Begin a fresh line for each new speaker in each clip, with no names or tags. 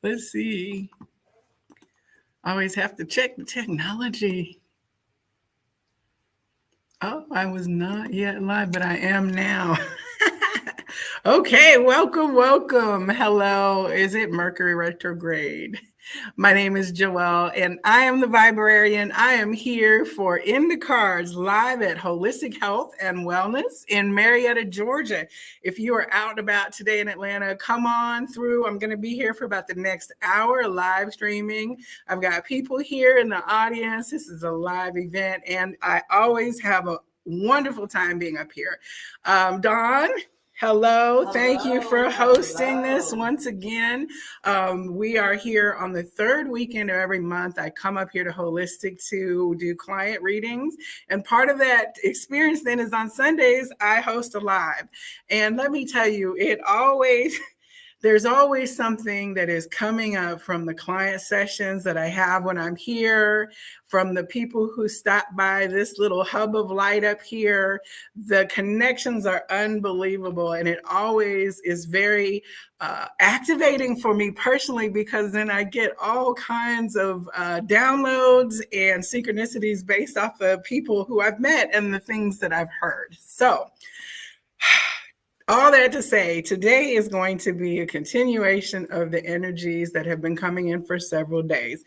Let's see. Always have to check the technology. Oh, I was not yet live, but I am now. Okay, welcome. Hello. Is it Mercury retrograde? My name is Joelle, and I am the Viberarian. I am here for In the Cards live at Holistic Health and Wellness in Marietta, Georgia. If you are out and about today in Atlanta, come on through. I'm going to be here for about the next hour live streaming. I've got people here in the audience. This is a live event, and I always have a wonderful time being up here. Dawn. Hello. Thank you for hosting this once again. We are here on the third weekend of every month. I come up here to Holistic to do client readings. And part of that experience then is on Sundays, I host a live. And let me tell you, there's always something that is coming up from the client sessions that I have when I'm here, from the people who stop by this little hub of light up here. The connections are unbelievable, and it always is very activating for me personally, because then I get all kinds of downloads and synchronicities based off of people who I've met and the things that I've heard. So all that to say, today is going to be a continuation of the energies that have been coming in for several days.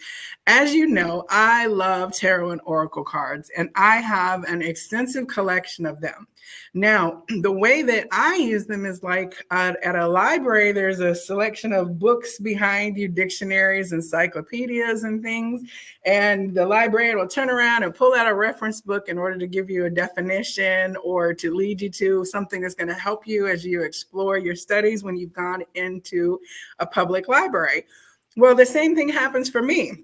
As you know, I love tarot and oracle cards, and I have an extensive collection of them. Now, the way that I use them is like at a library, there's a selection of books behind you, dictionaries, encyclopedias, and things. And the librarian will turn around and pull out a reference book in order to give you a definition or to lead you to something that's going to help you as you explore your studies when you've gone into a public library. Well, the same thing happens for me.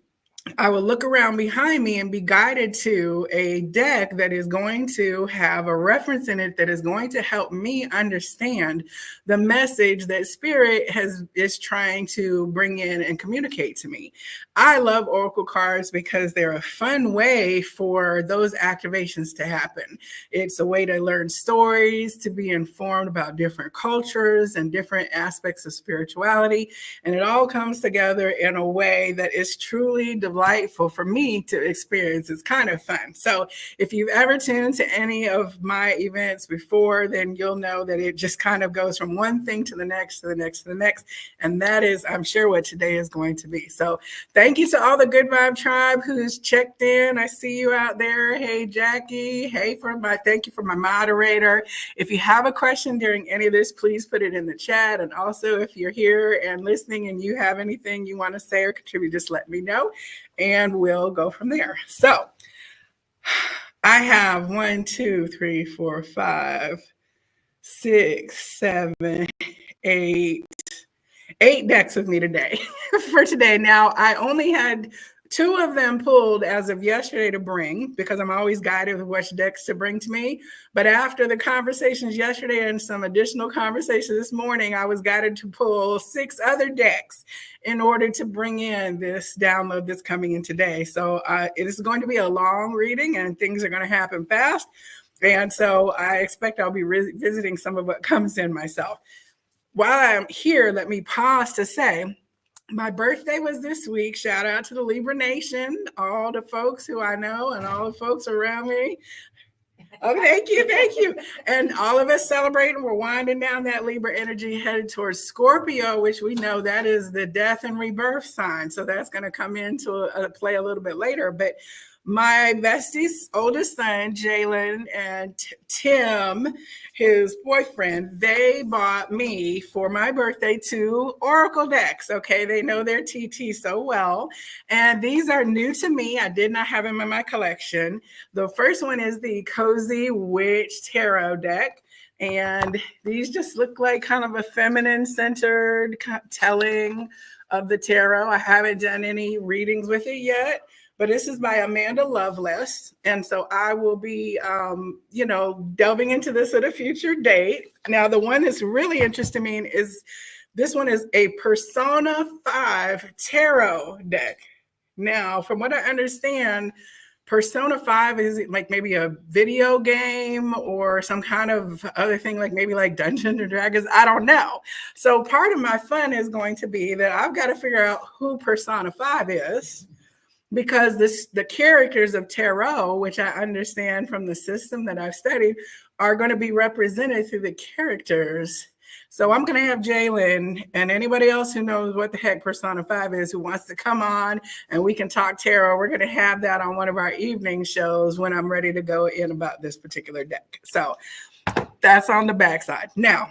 I will look around behind me and be guided to a deck that is going to have a reference in it that is going to help me understand the message that Spirit is trying to bring in and communicate to me. I love oracle cards because they're a fun way for those activations to happen. It's a way to learn stories, to be informed about different cultures and different aspects of spirituality. And it all comes together in a way that is truly delightful for me to experience. It's kind of fun. So if you've ever tuned to any of my events before, then you'll know that it just kind of goes from one thing to the next, to the next, to the next. And that is, I'm sure, what today is going to be. So thank you to all the Good Vibe Tribe who's checked in. I see you out there. Hey, Jackie. Hey, thank you for my moderator. If you have a question during any of this, please put it in the chat. And also, if you're here and listening and you have anything you want to say or contribute, just let me know, and we'll go from there. So I have 1, 2, 3, 4, 5, 6, 7, 8 decks with me today for today. Now, I only had 2 of them pulled as of yesterday to bring, because I'm always guided with which decks to bring to me. But after the conversations yesterday and some additional conversations this morning, I was guided to pull 6 other decks in order to bring in this download that's coming in today. So it is going to be a long reading, and things are going to happen fast. And so I expect I'll be revisiting some of what comes in myself. While I'm here, let me pause to say, my birthday was this week. Shout out to the Libra Nation, all the folks who I know and all the folks around me. Oh, thank you. And all of us celebrating. We're winding down that Libra energy, headed towards Scorpio, which we know that is the death and rebirth sign. So that's going to come into play a little bit later. But my bestie's oldest son, Jalen, and Tim, his boyfriend, they bought me for my birthday 2 oracle decks. Okay, they know their TT so well. And these are new to me. I did not have them in my collection. The first one is the Cozy Witch Tarot deck. And these just look like kind of a feminine-centered telling of the tarot. I haven't done any readings with it yet. But this is by Amanda Lovelace. And so I will be, delving into this at a future date. Now, the one that's really interesting me is this one is a Persona 5 tarot deck. Now, from what I understand, Persona 5 is like maybe a video game or some kind of other thing, like maybe like Dungeons and Dragons. I don't know. So part of my fun is going to be that I've got to figure out who Persona 5 is, because the characters of tarot, which I understand from the system that I've studied, are going to be represented through the characters. So I'm going to have Jalen and anybody else who knows what the heck Persona 5 is, who wants to come on and we can talk tarot. We're going to have that on one of our evening shows when I'm ready to go in about this particular deck. So that's on the backside. Now,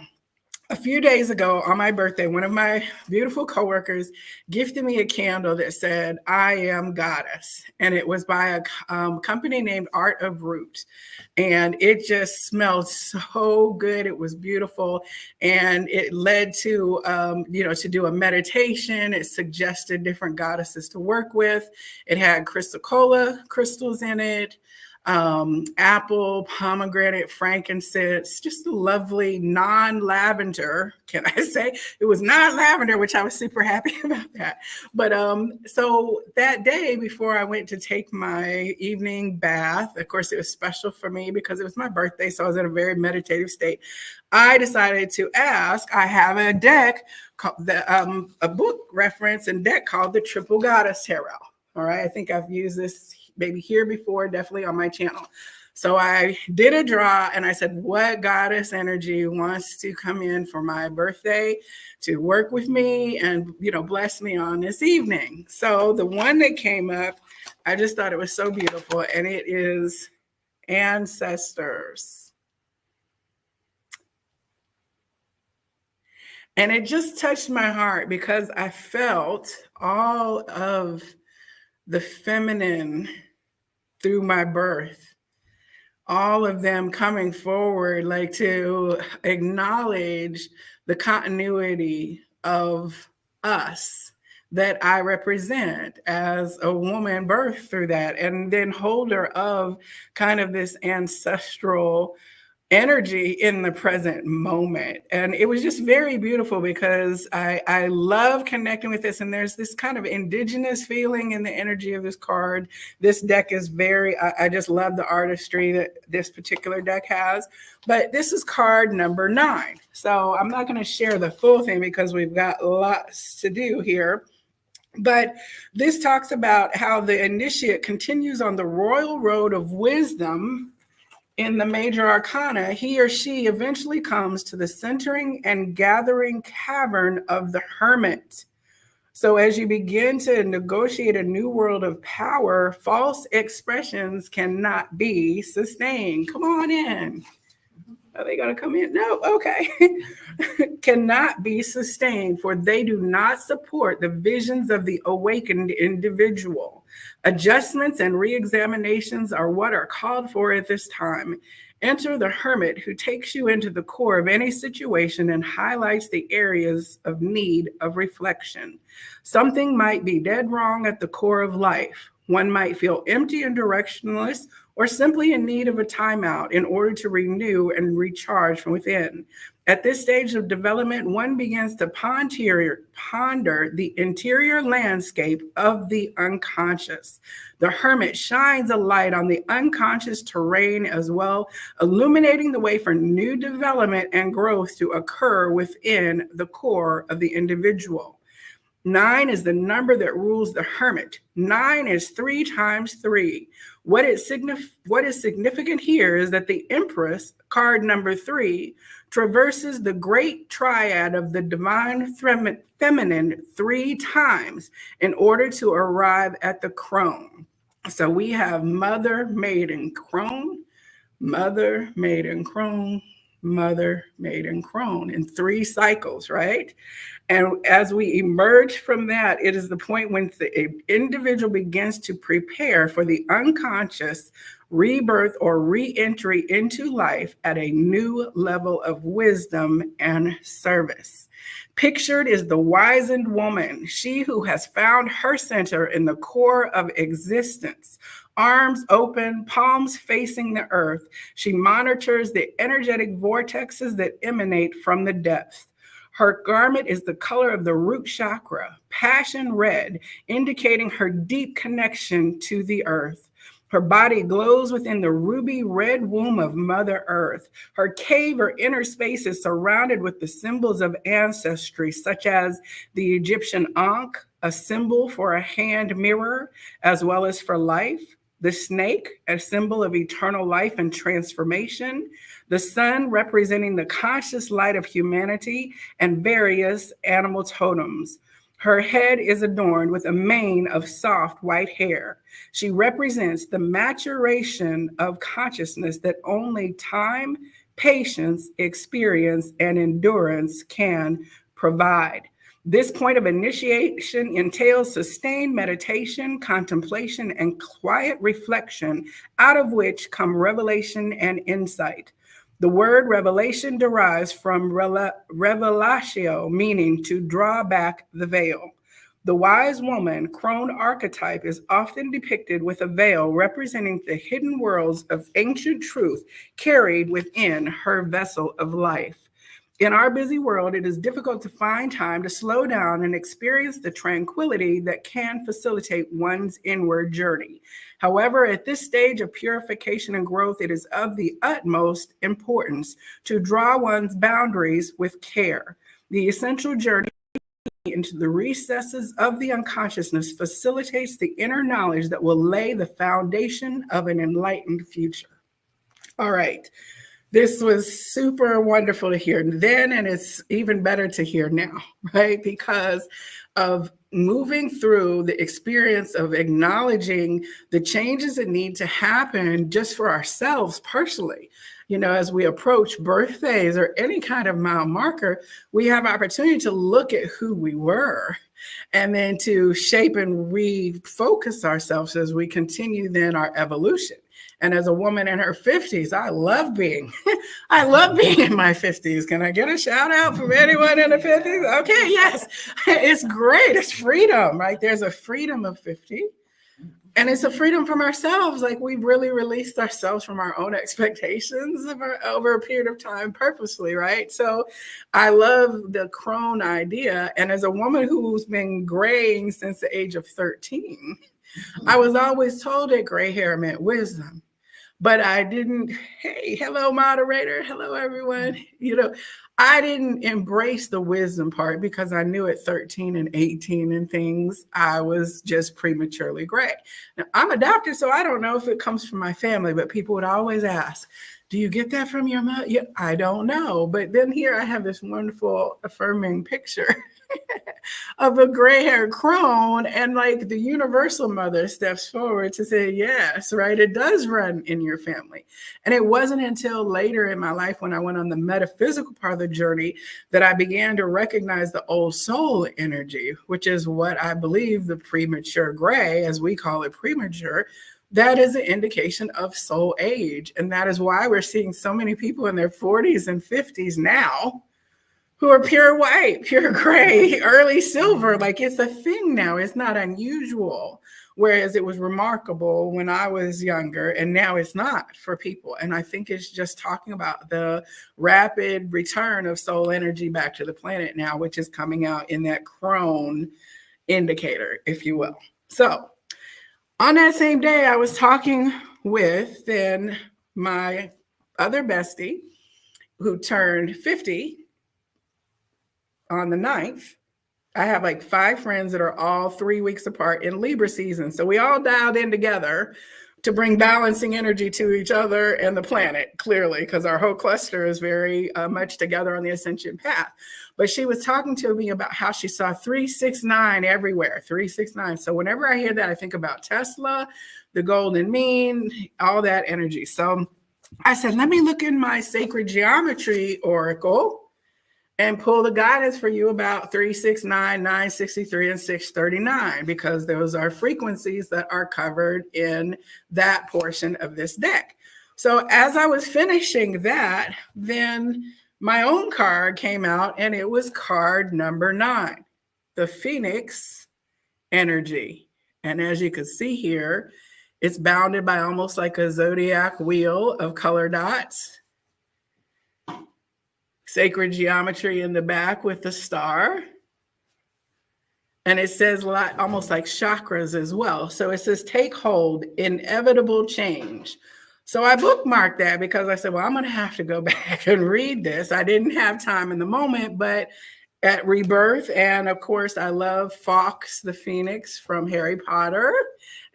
a few days ago on my birthday, one of my beautiful coworkers gifted me a candle that said, "I am Goddess." And it was by a company named Art of Root. And it just smelled so good. It was beautiful. And it led to, to do a meditation. It suggested different goddesses to work with. It had chrysocolla crystals in it. Apple, pomegranate, frankincense, just a lovely non-lavender, can I say? It was non-lavender, which I was super happy about that. But so that day before I went to take my evening bath, of course, it was special for me because it was my birthday, so I was in a very meditative state. I decided to ask, I have a deck, a book reference and deck called the Triple Goddess Tarot. All right, I think I've used this maybe here before, definitely on my channel. So I did a draw and I said, what goddess energy wants to come in for my birthday to work with me and, bless me on this evening? So the one that came up, I just thought it was so beautiful, and it is Ancestors. And it just touched my heart because I felt all of the feminine through my birth, all of them coming forward, like to acknowledge the continuity of us that I represent as a woman birthed through that, and then holder of kind of this ancestral energy in the present moment. And it was just very beautiful because I love connecting with this. And there's this kind of indigenous feeling in the energy of this card. This deck is I just love the artistry that this particular deck has. But this is card number 9. So I'm not going to share the full thing because we've got lots to do here. But this talks about how the initiate continues on the royal road of wisdom. In the major arcana, he or she eventually comes to the centering and gathering cavern of the hermit. So as you begin to negotiate a new world of power, false expressions cannot be sustained. Come on in. Are they going to come in? No, okay. Cannot be sustained, for they do not support the visions of the awakened individual. Adjustments and reexaminations are what are called for at this time. Enter the hermit, who takes you into the core of any situation and highlights the areas of need of reflection. Something might be dead wrong at the core of life. One might feel empty and directionless, or simply in need of a timeout in order to renew and recharge from within. At this stage of development, one begins to ponder the interior landscape of the unconscious. The hermit shines a light on the unconscious terrain as well, illuminating the way for new development and growth to occur within the core of the individual. 9 is the number that rules the hermit. 9 is 3 times 3. What is significant here is that the Empress, card number 3, traverses the great triad of the divine feminine 3 times in order to arrive at the crone. So we have mother, maiden, crone, mother, maiden, crone, mother, maiden, crone in 3 cycles, right? And as we emerge from that, it is the point when the individual begins to prepare for the unconscious rebirth or re-entry into life at a new level of wisdom and service. Pictured is the wizened woman, she who has found her center in the core of existence. Arms open, palms facing the earth, she monitors the energetic vortexes that emanate from the depths. Her garment is the color of the root chakra, passion red, indicating her deep connection to the earth. Her body glows within the ruby red womb of Mother Earth. Her cave or inner space is surrounded with the symbols of ancestry, such as the Egyptian Ankh, a symbol for a hand mirror, as well as for life. The snake, a symbol of eternal life and transformation. The sun, representing the conscious light of humanity, and various animal totems. Her head is adorned with a mane of soft white hair. She represents the maturation of consciousness that only time, patience, experience, and endurance can provide. This point of initiation entails sustained meditation, contemplation, and quiet reflection, out of which come revelation and insight. The word revelation derives from revelatio, meaning to draw back the veil. The wise woman crone archetype is often depicted with a veil representing the hidden worlds of ancient truth carried within her vessel of life. In our busy world, it is difficult to find time to slow down and experience the tranquility that can facilitate one's inward journey. However, at this stage of purification and growth, it is of the utmost importance to draw one's boundaries with care. The essential journey into the recesses of the unconsciousness facilitates the inner knowledge that will lay the foundation of an enlightened future. All right. This was super wonderful to hear then, and it's even better to hear now, right? Because of moving through the experience of acknowledging the changes that need to happen just for ourselves personally. You know, as we approach birthdays or any kind of mile marker, we have opportunity to look at who we were and then to shape and refocus ourselves as we continue then our evolution. And as a woman in her 50s, I love being in my 50s. Can I get a shout out from anyone in the 50s? Okay, yes, it's great. It's freedom, right? There's a freedom of 50. And it's a freedom from ourselves. Like, we've really released ourselves from our own expectations over a period of time purposely, right? So I love the crone idea. And as a woman who's been graying since the age of 13, I was always told that gray hair meant wisdom. But I didn't, hey, hello, moderator. Hello, everyone. You know, I didn't embrace the wisdom part because I knew at 13 and 18 and things, I was just prematurely gray. Now, I'm adopted, so I don't know if it comes from my family, but people would always ask, do you get that from your mother? Yeah, I don't know. But then here I have this wonderful affirming picture of a gray hair crone, and like the universal mother steps forward to say, yes, right, it does run in your family. And it wasn't until later in my life when I went on the metaphysical part of the journey that I began to recognize the old soul energy, which is what I believe the premature gray, as we call it premature, that is an indication of soul age. And that is why we're seeing so many people in their 40s and 50s now who are pure white, pure gray, early silver. Like, it's a thing now. It's not unusual. Whereas it was remarkable when I was younger, and now it's not for people. And I think it's just talking about the rapid return of soul energy back to the planet now, which is coming out in that crone indicator, if you will. So on that same day, I was talking with then my other bestie who turned 50 on the 9th. I have like 5 friends that are all 3 weeks apart in Libra season. So we all dialed in together to bring balancing energy to each other and the planet, clearly, because our whole cluster is very much together on the ascension path. But she was talking to me about how she saw 369 everywhere, 369. So whenever I hear that, I think about Tesla, the golden mean, all that energy. So I said, let me look in my sacred geometry oracle and pull the guidance for you about 369, 963, and 639, because those are frequencies that are covered in that portion of this deck. So as I was finishing that, then my own card came out, and it was card number 9, the Phoenix energy. And as you can see here, it's bounded by almost like a zodiac wheel of color dots. Sacred geometry in the back with the star. And it says almost like chakras as well. So it says, take hold, inevitable change. So I bookmarked that because I said, well, I'm going to have to go back and read this. I didn't have time in the moment, but at rebirth. And of course, I love Fawkes the Phoenix from Harry Potter.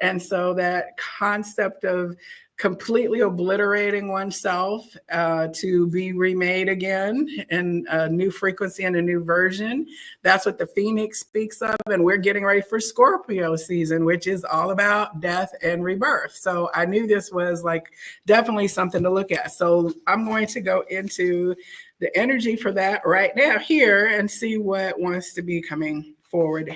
And so that concept of completely obliterating oneself to be remade again in a new frequency and a new version. That's what the Phoenix speaks of. And we're getting ready for Scorpio season, which is all about death and rebirth. So I knew this was like definitely something to look at. So I'm going to go into the energy for that right now here and see what wants to be coming forward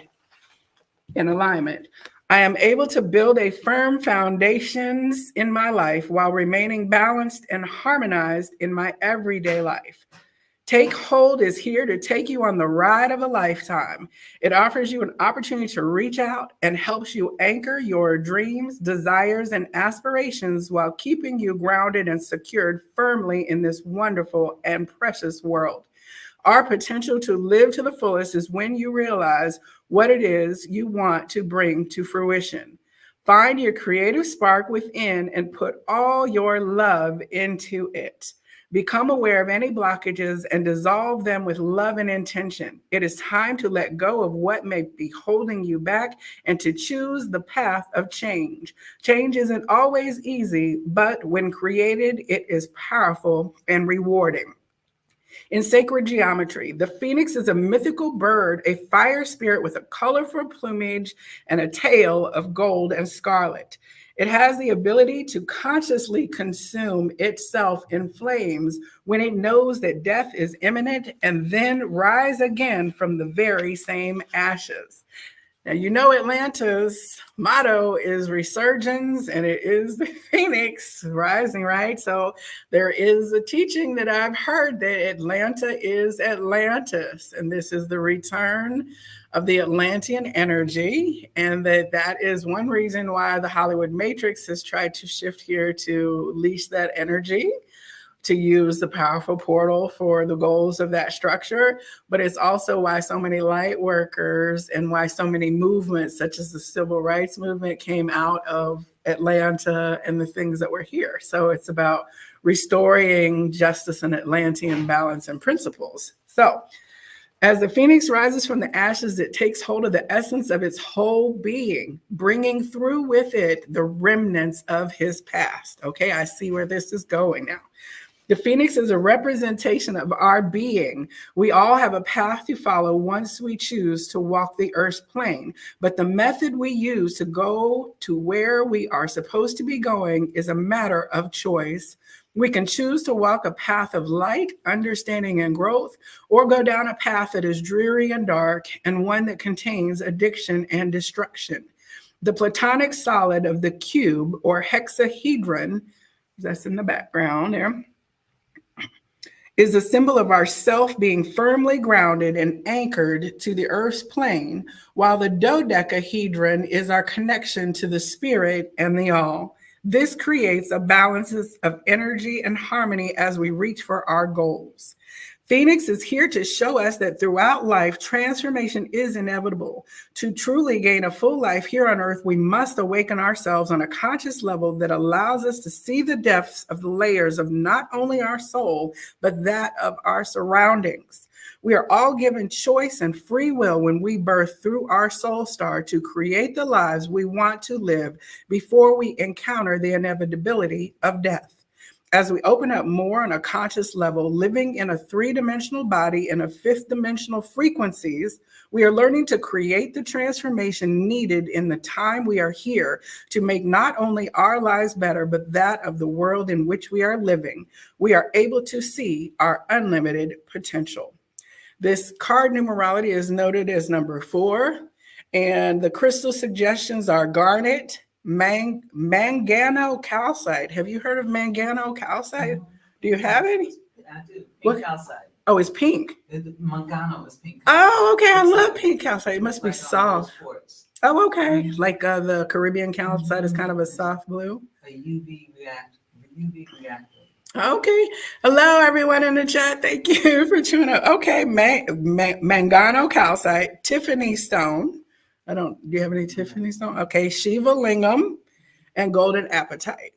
in alignment. I am able to build a firm foundations in my life while remaining balanced and harmonized in my everyday life. Take Hold is here to take you on the ride of a lifetime. It offers you an opportunity to reach out and helps you anchor your dreams, desires, and aspirations while keeping you grounded and secured firmly in this wonderful and precious world. Our potential to live to the fullest is when you realize what it is you want to bring to fruition. Find your creative spark within and put all your love into it. Become aware of any blockages and dissolve them with love and intention. It is time to let go of what may be holding you back and to choose the path of change. Change isn't always easy, but when created, it is powerful and rewarding. In sacred geometry, the phoenix is a mythical bird, a fire spirit with a colorful plumage and a tail of gold and scarlet. It has the ability to consciously consume itself in flames when it knows that death is imminent and then rise again from the very same ashes. Now, you know, Atlanta's motto is resurgence, and it is the phoenix rising, right? So there is a teaching that I've heard that Atlanta is Atlantis, and this is the return of the Atlantean energy, and that is one reason why the Hollywood Matrix has tried to shift here to leash that energy, to use the powerful portal for the goals of that structure. But it's also why so many light workers and why so many movements such as the civil rights movement came out of Atlanta and the things that were here. So it's about restoring justice and Atlantean balance and principles. So as the phoenix rises from the ashes, it takes hold of the essence of its whole being, bringing through with it the remnants of his past. Okay, I see where this is going now. The phoenix is a representation of our being. We all have a path to follow once we choose to walk the earth's plane. But the method we use to go to where we are supposed to be going is a matter of choice. We can choose to walk a path of light, understanding, and growth, or go down a path that is dreary and dark and one that contains addiction and destruction. The platonic solid of the cube or hexahedron, that's in the background there, is a symbol of our self being firmly grounded and anchored to the earth's plane, while the dodecahedron is our connection to the spirit and the all. This creates a balance of energy and harmony as we reach for our goals. Phoenix is here to show us that throughout life, transformation is inevitable. To truly gain a full life here on earth, we must awaken ourselves on a conscious level that allows us to see the depths of the layers of not only our soul, but that of our surroundings. We are all given choice and free will when we birth through our soul star to create the lives we want to live before we encounter the inevitability of death. As we open up more on a conscious level, living in a three-dimensional body and a fifth-dimensional frequencies, we are learning to create the transformation needed in the time we are here to make not only our lives better, but that of the world in which we are living. We are able to see our unlimited potential. This card numerology is noted as number 4, and the crystal suggestions are garnet, mangano calcite. Have you heard of mangano calcite? Do you have any?
I do. Pink calcite.
Oh, it's pink.
Mangano is pink.
Oh, okay. I love pink calcite. It must be soft. Oh, okay. Like the Caribbean calcite is kind of a soft blue.
A UV reactor.
Okay. Hello, everyone in the chat. Thank you for tuning up. Okay. Mangano calcite, Tiffany stone, Do you have any Tiffany stone? Okay, Shiva Lingam and Golden Appetite.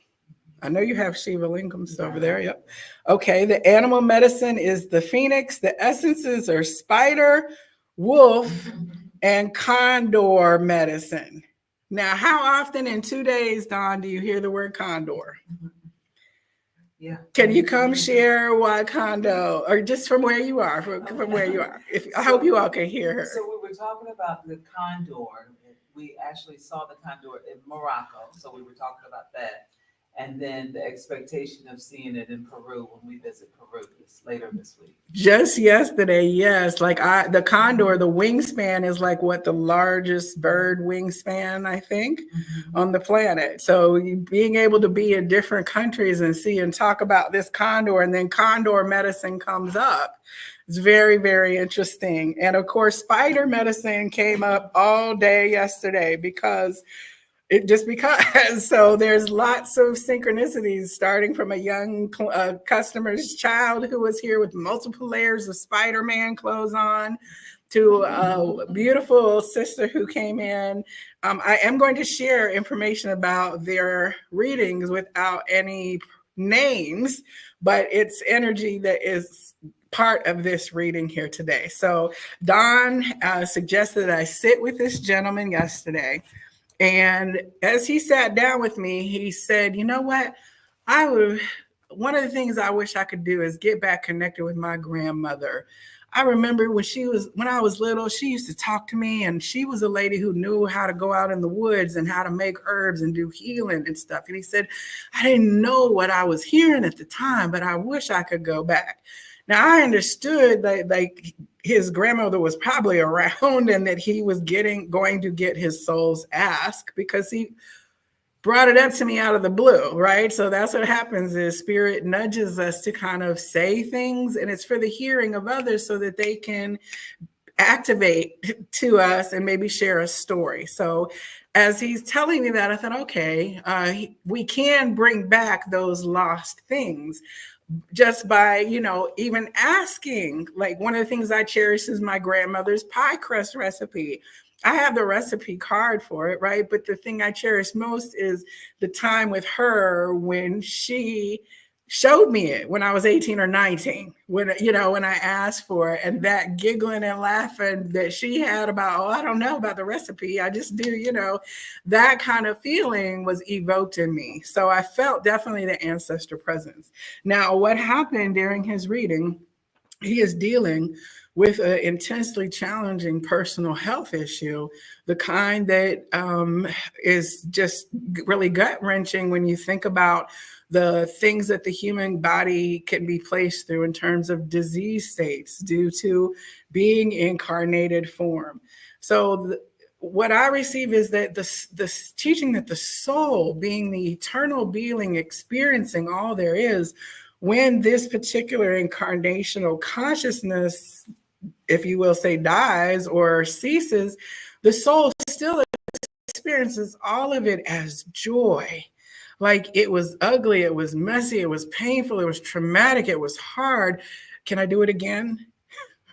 I know you have Shiva Lingams over there. Yep. Okay, the animal medicine is the phoenix. The essences are spider, wolf, and condor medicine. Now, how often in 2 days, Dawn, do you hear the word condor?
Yeah.
Can you come share why condo, or just from where you are, from where you are? I hope you all can hear her.
So we were talking about the condor. We actually saw the condor in Morocco, so we were talking about that. And then the expectation of seeing it in Peru when we visit Peru later this week.
Just yesterday, yes. Like the condor, the wingspan is like what the largest bird wingspan, I think, on the planet. So being able to be in different countries and see and talk about this condor, and then condor medicine comes up. It's very, very interesting. And of course, spider medicine came up all day yesterday because so there's lots of synchronicities, starting from a young customer's child who was here with multiple layers of Spider-Man clothes on, to a beautiful sister who came in. I am going to share information about their readings without any names, but it's energy that is part of this reading here today. So Don suggested that I sit with this gentleman yesterday. And as he sat down with me, he said, you know what? One of the things I wish I could do is get back connected with my grandmother. I remember when I was little, she used to talk to me, and she was a lady who knew how to go out in the woods and how to make herbs and do healing and stuff. And he said, I didn't know what I was hearing at the time, but I wish I could go back. Now, I understood that like his grandmother was probably around and that he was going to get his soul's ask, because he brought it up to me out of the blue, right? So that's what happens, is spirit nudges us to kind of say things, and it's for the hearing of others so that they can activate to us and maybe share a story. So as he's telling me that, I thought, okay, we can bring back those lost things just by, even asking. Like, one of the things I cherish is my grandmother's pie crust recipe. I have the recipe card for it, right? But the thing I cherish most is the time with her when she showed me it when I was 18 or 19, when I asked for it, and that giggling and laughing that she had about, I don't know about the recipe, I just do, that kind of feeling was evoked in me. So I felt definitely the ancestor presence. Now, what happened during his reading, he is dealing with an intensely challenging personal health issue, the kind that is just really gut-wrenching when you think about the things that the human body can be placed through in terms of disease states due to being incarnated form. So what I receive is that this teaching that the soul, being the eternal being, experiencing all there is, when this particular incarnational consciousness, if you will say, dies or ceases, the soul still experiences all of it as joy. Like, it was ugly, it was messy, it was painful, it was traumatic, it was hard. Can I do it again?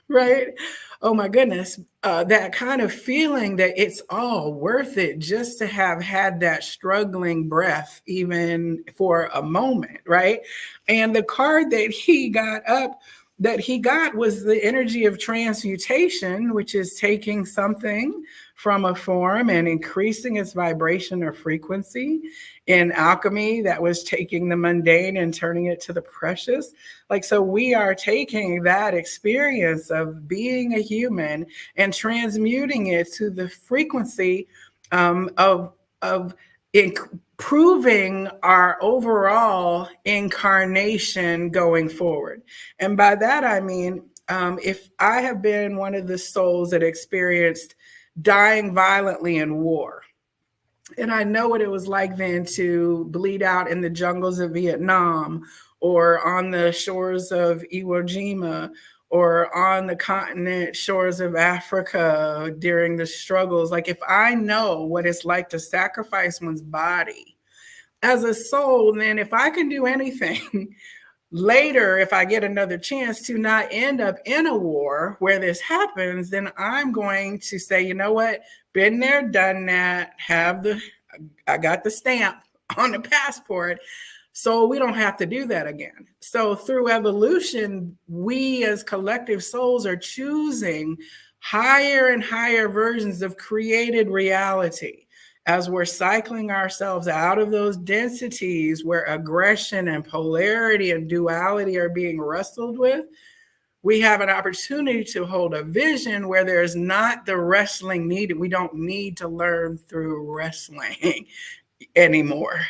Right? Oh my goodness. That kind of feeling that it's all worth it just to have had that struggling breath, even for a moment, right? And the card that he got was the energy of transmutation, which is taking something from a form and increasing its vibration or frequency. In alchemy, that was taking the mundane and turning it to the precious. Like, so we are taking that experience of being a human and transmuting it to the frequency of improving our overall incarnation going forward. And by that, I mean, if I have been one of the souls that experienced dying violently in war, and I know what it was like then to bleed out in the jungles of Vietnam, or on the shores of Iwo Jima, or on the continent shores of Africa during the struggles. Like, if I know what it's like to sacrifice one's body as a soul, then if I can do anything later, if I get another chance to not end up in a war where this happens, then I'm going to say, you know what? Been there, done that, I got the stamp on the passport. So we don't have to do that again. So through evolution, we as collective souls are choosing higher and higher versions of created reality as we're cycling ourselves out of those densities where aggression and polarity and duality are being wrestled with. We have an opportunity to hold a vision where there's not the wrestling needed. We don't need to learn through wrestling anymore.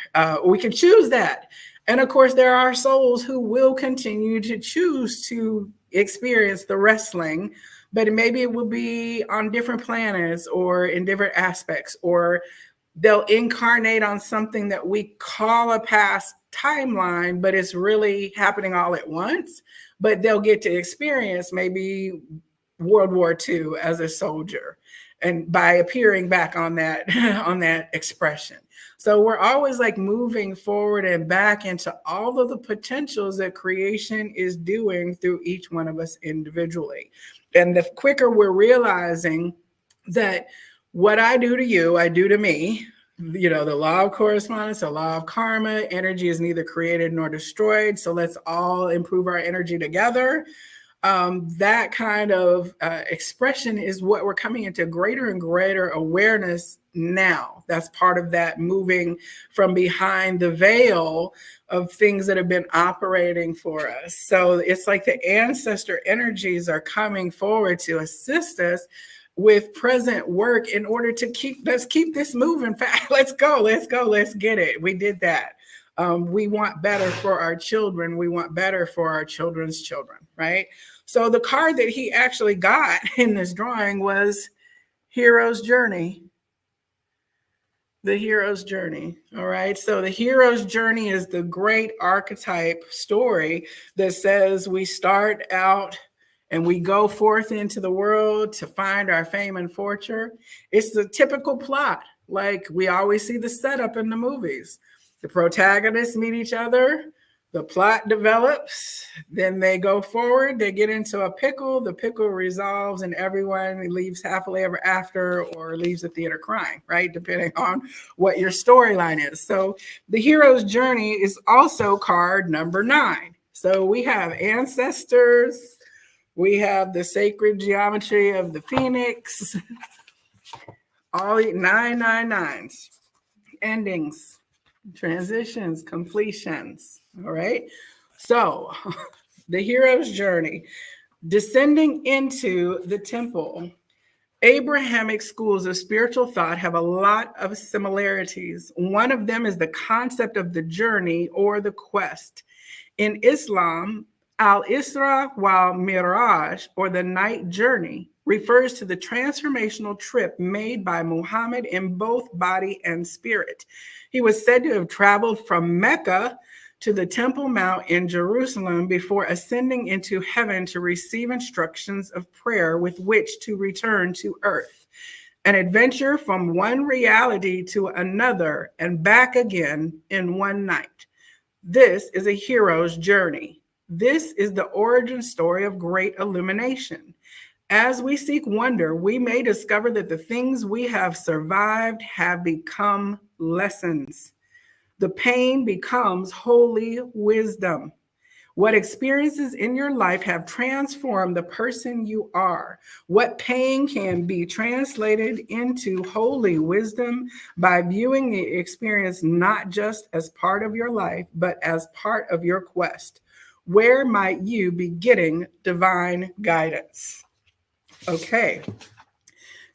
We can choose that. And of course, there are souls who will continue to choose to experience the wrestling, but maybe it will be on different planets or in different aspects, or they'll incarnate on something that we call a past timeline, but it's really happening all at once. But they'll get to experience maybe World War II as a soldier, and by appearing back on that on that expression. So we're always like moving forward and back into all of the potentials that creation is doing through each one of us individually. And the quicker we're realizing that what I do to you, I do to me. You know, the law of correspondence, the law of karma, energy is neither created nor destroyed. So let's all improve our energy together. That kind of expression is what we're coming into greater and greater awareness now. That's part of that moving from behind the veil of things that have been operating for us. So it's like the ancestor energies are coming forward to assist us with present work in order to let's keep this moving fast. Let's go, let's get it. We did that. We want better for our children. We want better for our children's children, right? So the card that he actually got in this drawing was Hero's Journey. The hero's journey. All right. So the hero's journey is the great archetype story that says we start out and we go forth into the world to find our fame and fortune. It's the typical plot. Like we always see the setup in the movies. The protagonists meet each other, the plot develops, then they go forward, they get into a pickle, the pickle resolves, and everyone leaves happily ever after or leaves the theater crying, right? Depending on what your storyline is. So the hero's journey is also card number 9. So we have ancestors, we have the sacred geometry of the phoenix, all 999s, endings, transitions, completions. All right. So the hero's journey, descending into the temple. Abrahamic schools of spiritual thought have a lot of similarities. One of them is the concept of the journey or the quest. In Islam, al-Isra wal Miraj, or the night journey, refers to the transformational trip made by Muhammad in both body and spirit. He was said to have traveled from Mecca to the Temple Mount in Jerusalem before ascending into heaven to receive instructions of prayer with which to return to earth. An adventure from one reality to another and back again in one night. This is a hero's journey. This is the origin story of great illumination. As we seek wonder, we may discover that the things we have survived have become lessons. The pain becomes holy wisdom. What experiences in your life have transformed the person you are? What pain can be translated into holy wisdom by viewing the experience not just as part of your life, but as part of your quest? Where might you be getting divine guidance? Okay.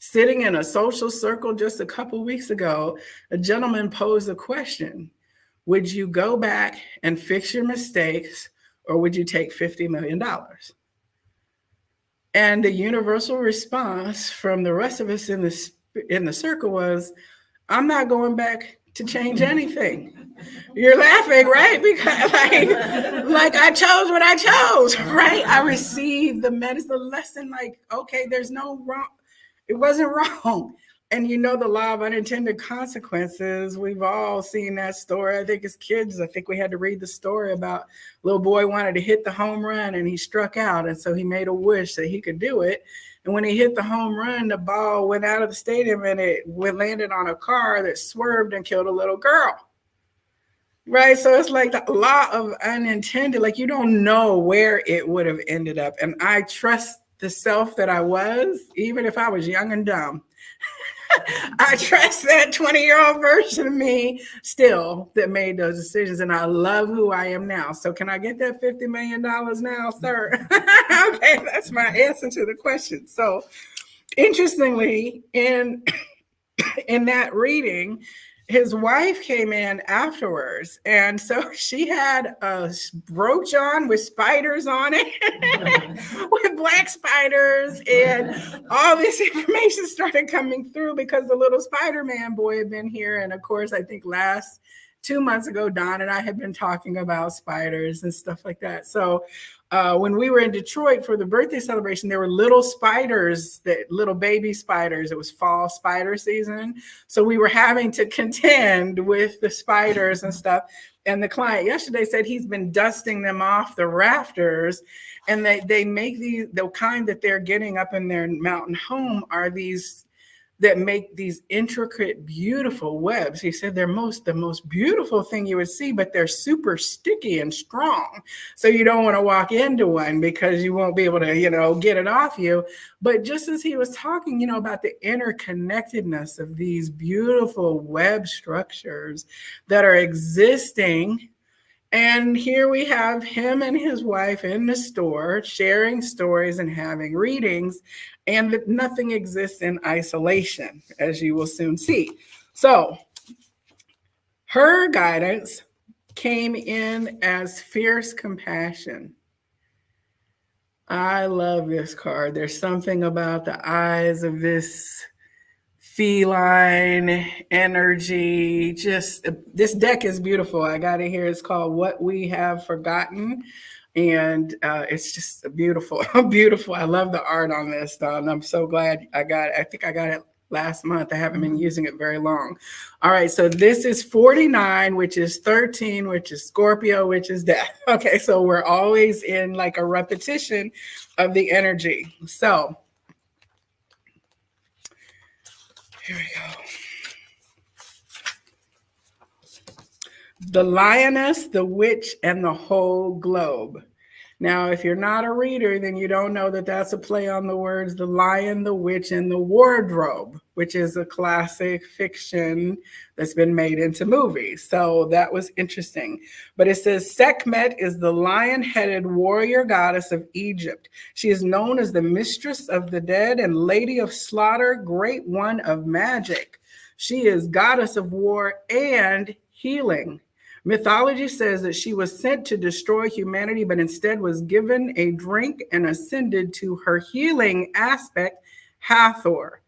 Sitting in a social circle just a couple weeks ago, a gentleman posed a question. Would you go back and fix your mistakes, or would you take $50 million? And the universal response from the rest of us in the circle was, I'm not going back to change anything. You're laughing, right? Because like I chose what I chose, right? I received the medicine, the lesson, like, okay, there's no wrong. It wasn't wrong. And you know the law of unintended consequences. We've all seen that story. I think as kids, I think we had to read the story about little boy wanted to hit the home run and he struck out. And so he made a wish that he could do it. And when he hit the home run, the ball went out of the stadium and landed on a car that swerved and killed a little girl. Right. So it's like the law of unintended, like you don't know where it would have ended up. And I trust the self that I was, even if I was young and dumb. I trust that 20-year-old version of me still that made those decisions. And I love who I am now. So can I get that $50 million now, sir? Okay, that's my answer to the question. So interestingly, in that reading, his wife came in afterwards. And so she had a brooch on with spiders on it, with black spiders. And all this information started coming through because the little Spider-Man boy had been here. And of course, I think 2 months ago, Don and I had been talking about spiders and stuff like that. So when we were in Detroit for the birthday celebration, there were little spiders, little baby spiders. It was fall spider season. So we were having to contend with the spiders and stuff. And the client yesterday said he's been dusting them off the rafters. And they make the kind that they're getting up in their mountain home are these that make these intricate, beautiful webs. He said they're the most beautiful thing you would see, but they're super sticky and strong. So you don't want to walk into one because you won't be able to, get it off you. But just as he was talking, about the interconnectedness of these beautiful web structures that are existing. And here we have him and his wife in the store sharing stories and having readings, and that nothing exists in isolation, as you will soon see. So her guidance came in as fierce compassion. I love this card. There's something about the eyes of this feline energy. Just this deck is beautiful. I got it here. It's called What We Have Forgotten. And it's just beautiful, beautiful. I love the art on this, Don. I'm so glad I got it. I think I got it last month. I haven't been using it very long. All right. So this is 49, which is 13, which is Scorpio, which is death. Okay. So we're always in like a repetition of the energy. So here we go. The lioness, the witch, and the whole globe. Now, if you're not a reader, then you don't know that that's a play on the words the lion, the witch, and the wardrobe, which is a classic fiction that's been made into movies. So that was interesting. But it says Sekhmet is the lion-headed warrior goddess of Egypt. She is known as the mistress of the dead and lady of slaughter, great one of magic. She is goddess of war and healing. Mythology says that she was sent to destroy humanity, but instead was given a drink and ascended to her healing aspect, Hathor.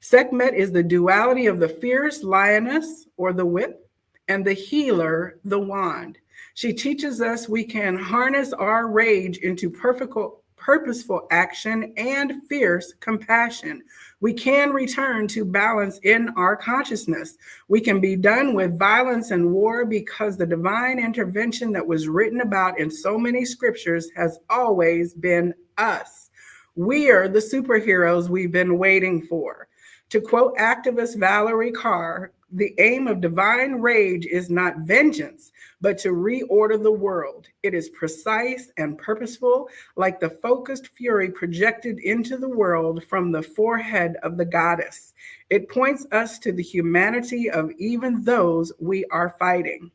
Sekhmet is the duality of the fierce lioness, or the whip, and the healer, the wand. She teaches us we can harness our rage into purposeful action and fierce compassion. We can return to balance in our consciousness. We can be done with violence and war because the divine intervention that was written about in so many scriptures has always been us. We are the superheroes we've been waiting for. To quote activist Valerie Carr, the aim of divine rage is not vengeance, but to reorder the world. It is precise and purposeful, like the focused fury projected into the world from the forehead of the goddess. It points us to the humanity of even those we are fighting.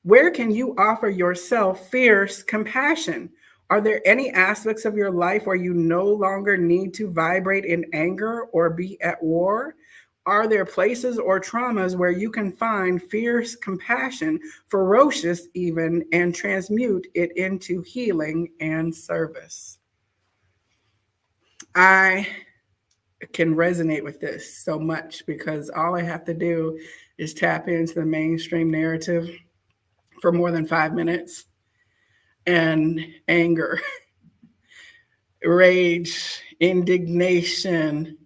Where can you offer yourself fierce compassion? Are there any aspects of your life where you no longer need to vibrate in anger or be at war? Are there places or traumas where you can find fierce compassion, ferocious even, and transmute it into healing and service? I can resonate with this so much because all I have to do is tap into the mainstream narrative for more than 5 minutes, and anger, rage, indignation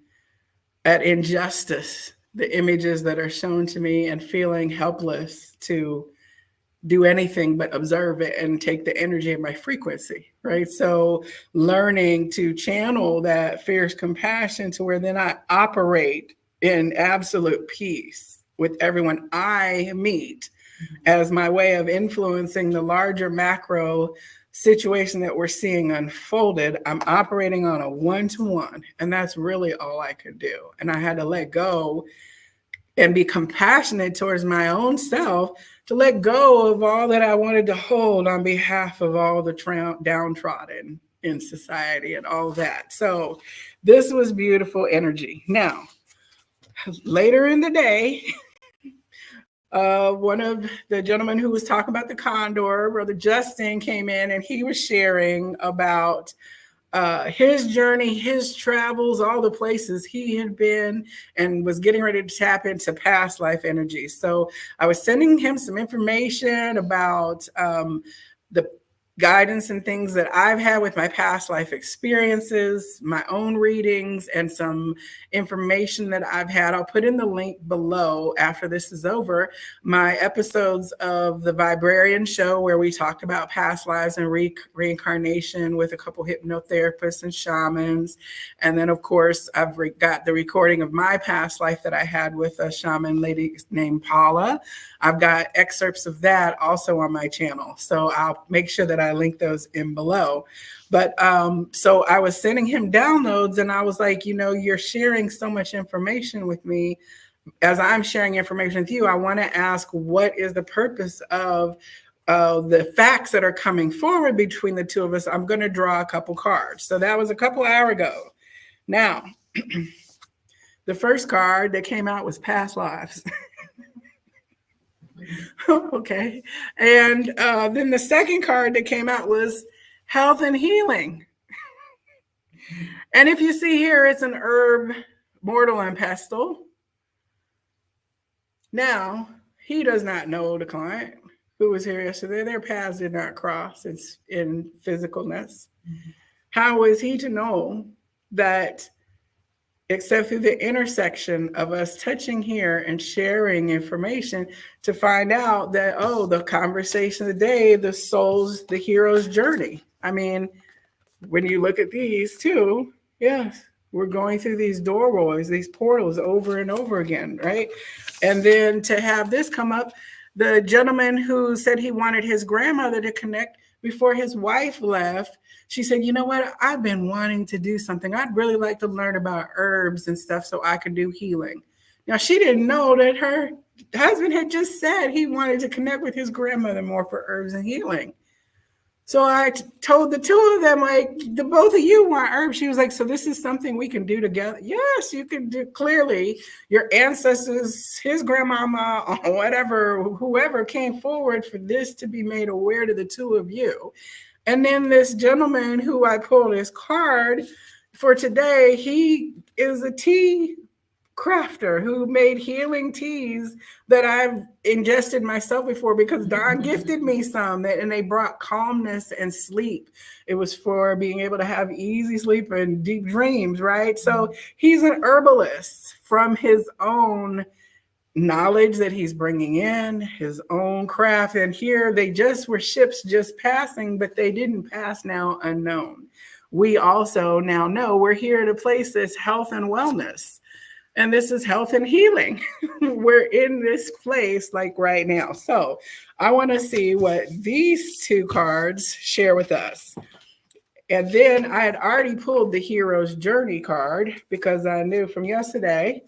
at injustice, the images that are shown to me, and feeling helpless to do anything but observe it and take the energy of my frequency, right? So learning to channel that fierce compassion to where then I operate in absolute peace with everyone I meet as my way of influencing the larger macro situation that we're seeing unfolded. I'm operating on a one-to-one, and that's really all I could do. And I had to let go and be compassionate towards my own self, to let go of all that I wanted to hold on behalf of all the downtrodden in society and all that. So this was beautiful energy. Now, later in the day, one of the gentlemen who was talking about the condor, Brother Justin, came in and he was sharing about his journey, his travels, all the places he had been, and was getting ready to tap into past life energy. So I was sending him some information about the guidance and things that I've had with my past life experiences, my own readings, and some information that I've had. I'll put in the link below after this is over, my episodes of the Viberarian show where we talked about past lives and reincarnation with a couple hypnotherapists and shamans. And then, of course, I've got the recording of my past life that I had with a shaman lady named Paula. I've got excerpts of that also on my channel. So I'll make sure that I link those in below. But so I was sending him downloads and I was like, you know, you're sharing so much information with me. As I'm sharing information with you, I want to ask, what is the purpose of the facts that are coming forward between the two of us? I'm going to draw a couple cards. So that was a couple hours ago. Now, the first card that came out was past lives. Okay. And then the second card that came out was health and healing. And if you see here, it's an herb, mortal and pestle. Now, he does not know the client who was here yesterday. Their paths did not cross in physicalness. How is he to know that, except through the intersection of us touching here and sharing information, to find out that, oh, the conversation of the day, the soul's, the hero's journey. I mean, when you look at these too, yes, we're going through these doorways, these portals over and over again, right? And then to have this come up, the gentleman who said he wanted his grandmother to connect before his wife left, she said, you know what? I've been wanting to do something. I'd really like to learn about herbs and stuff so I could do healing. Now, she didn't know that her husband had just said he wanted to connect with his grandmother more for herbs and healing. So I told the two of them, like, the both of you want herbs. She was like, so this is something we can do together. Yes, you can do. Clearly, your ancestors, his grandmama, or whatever, whoever came forward for this to be made aware to the two of you. And then this gentleman who I pulled his card for today, he is a tea crafter who made healing teas that I've ingested myself before because Don gifted me some, and they brought calmness and sleep. It was for being able to have easy sleep and deep dreams, right? So he's an herbalist from his own knowledge that he's bringing in, his own craft. And here they just were ships just passing, but they didn't pass now unknown. We also now know we're here at a place that's health and wellness. And this is health and healing. We're in this place like right now. So I want to see what these two cards share with us. And then I had already pulled the hero's journey card because I knew from yesterday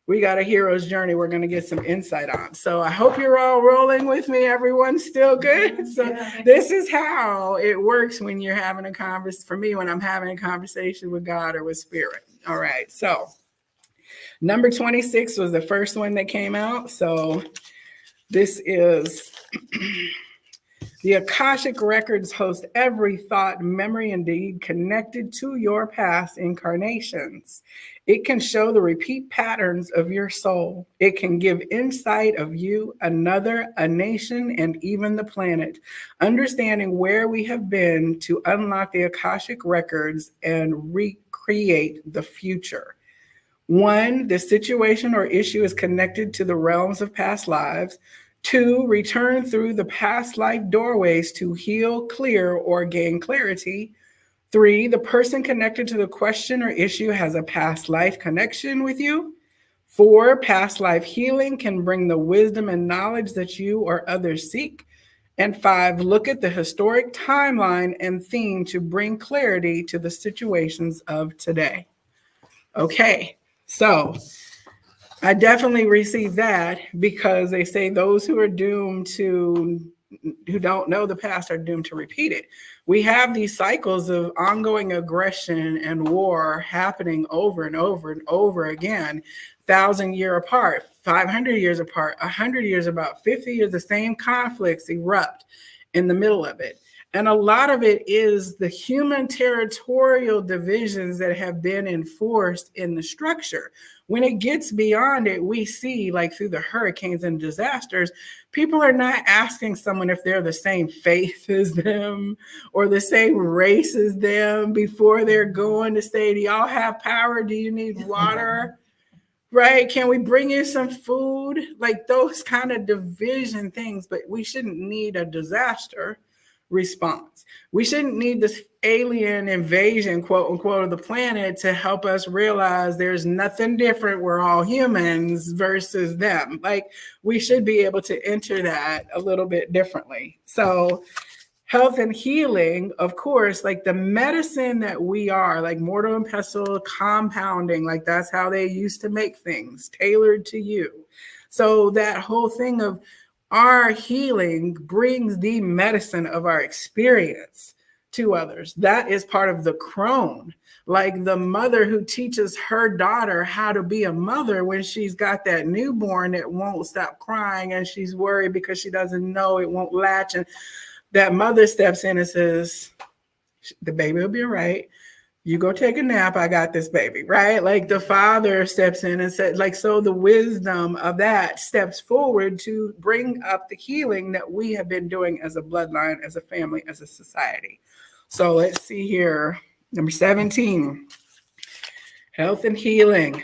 we got a hero's journey we're going to get some insight on. So I hope you're all rolling with me. Everyone's still good. So this is how it works when you're having a conversation. For me, when I'm having a conversation with God or with spirit. All right. So number 26 was the first one that came out. So this is the Akashic Records host every thought, memory, and deed connected to your past incarnations. It can show the repeat patterns of your soul. It can give insight of you, another, a nation, and even the planet. Understanding where we have been to unlock the Akashic Records and recreate the future. 1, the situation or issue is connected to the realms of past lives. 2, return through the past life doorways to heal, clear, or gain clarity. 3, the person connected to the question or issue has a past life connection with you. 4, past life healing can bring the wisdom and knowledge that you or others seek. And 5, look at the historic timeline and theme to bring clarity to the situations of today. Okay, so I definitely received that, because they say those who don't know the past are doomed to repeat it. We have these cycles of ongoing aggression and war happening over and over and over again, 1,000 year apart, 500 years apart, 100 years apart, 50 years, the same conflicts erupt in the middle of it. And a lot of it is the human territorial divisions that have been enforced in the structure. When it gets beyond it, we see, like through the hurricanes and disasters, people are not asking someone if they're the same faith as them or the same race as them before they're going to say, do y'all have power? Do you need water? Right? Can we bring you some food? Like those kind of division things, but we shouldn't need a disaster response. We shouldn't need this alien invasion, quote unquote, of the planet to help us realize there's nothing different. We're all humans versus them. Like we should be able to enter that a little bit differently. So health and healing, of course, like the medicine that we are, like mortar and pestle compounding, like that's how they used to make things tailored to you. So that whole thing of our healing brings the medicine of our experience to others. That is part of the crone. Like the mother who teaches her daughter how to be a mother when she's got that newborn that won't stop crying and she's worried because she doesn't know it won't latch. And that mother steps in and says, the baby will be all right. You go take a nap. I got this baby, right? Like the father steps in and said, like, so the wisdom of that steps forward to bring up the healing that we have been doing as a bloodline, as a family, as a society. So let's see here. Number 17, health and healing.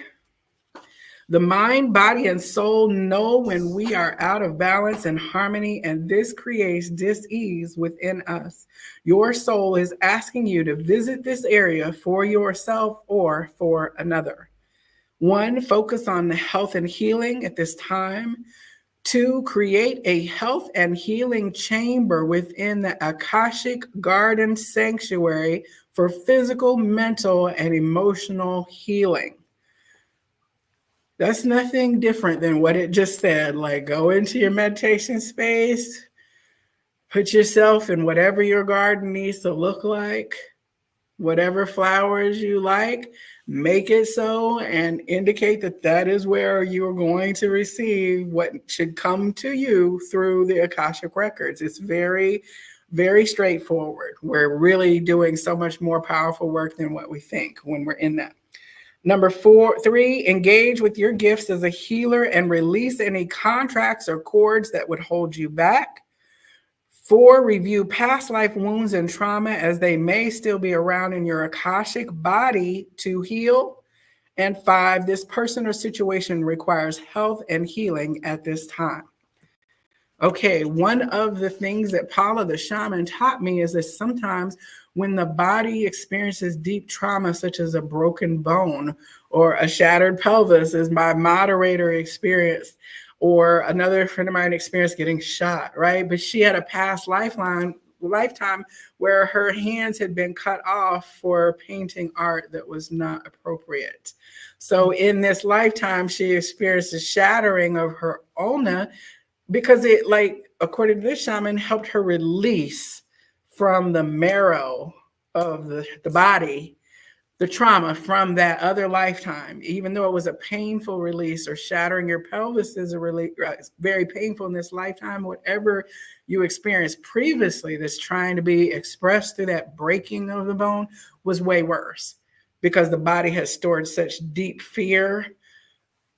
The mind, body, and soul know when we are out of balance and harmony, and this creates dis-ease within us. Your soul is asking you to visit this area for yourself or for another. 1, focus on the health and healing at this time. 2, create a health and healing chamber within the Akashic Garden Sanctuary for physical, mental, and emotional healing. That's nothing different than what it just said. Like go into your meditation space, put yourself in whatever your garden needs to look like, whatever flowers you like, make it so and indicate that that is where you're going to receive what should come to you through the Akashic records. It's very, very straightforward. We're really doing so much more powerful work than what we think when we're in that. Number 3, engage with your gifts as a healer and release any contracts or cords that would hold you back. 4, review past life wounds and trauma as they may still be around in your Akashic body to heal. And 5, this person or situation requires health and healing at this time. Okay, one of the things that Paula the shaman taught me is that sometimes when the body experiences deep trauma, such as a broken bone or a shattered pelvis, as my moderator experienced, or another friend of mine experienced getting shot, right? But she had a past lifetime where her hands had been cut off for painting art that was not appropriate. So in this lifetime, she experienced a shattering of her ulna, because it, like, according to this shaman, helped her release from the marrow of the body, the trauma from that other lifetime. Even though it was a painful release, or shattering your pelvis is a release, very painful in this lifetime, whatever you experienced previously that's trying to be expressed through that breaking of the bone was way worse, because the body has stored such deep fear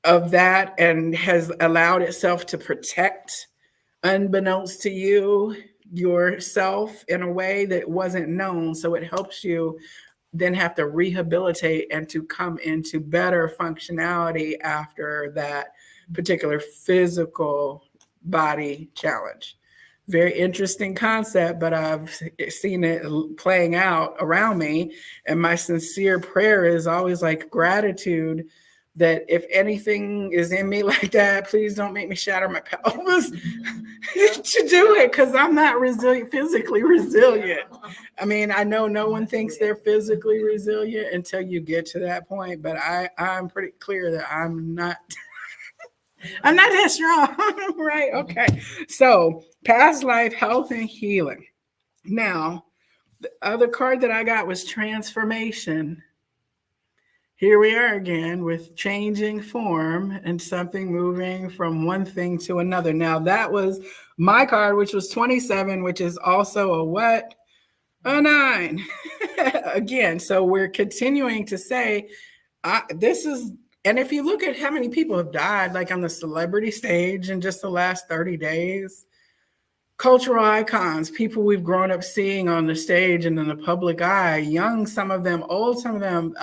of that and has allowed itself to protect, unbeknownst to you, yourself in a way that wasn't known. So it helps you then have to rehabilitate and to come into better functionality after that particular physical body challenge. Very interesting concept, but I've seen it playing out around me. And my sincere prayer is always like gratitude that if anything is in me like that, please don't make me shatter my pelvis to do it, because I'm not resilient, physically resilient. I mean, I know no one thinks they're physically resilient until you get to that point, but I'm pretty clear that I'm not. I'm not that strong, right? Okay. So, past life, health, and healing. Now, the other card that I got was transformation. Here we are again with changing form and something moving from one thing to another. Now, that was my card, which was 27, which is also a what? A 9. Again, so we're continuing to say, this is, and if you look at how many people have died, like on the celebrity stage in just the last 30 days, cultural icons, people we've grown up seeing on the stage and in the public eye, young, some of them, old, some of them,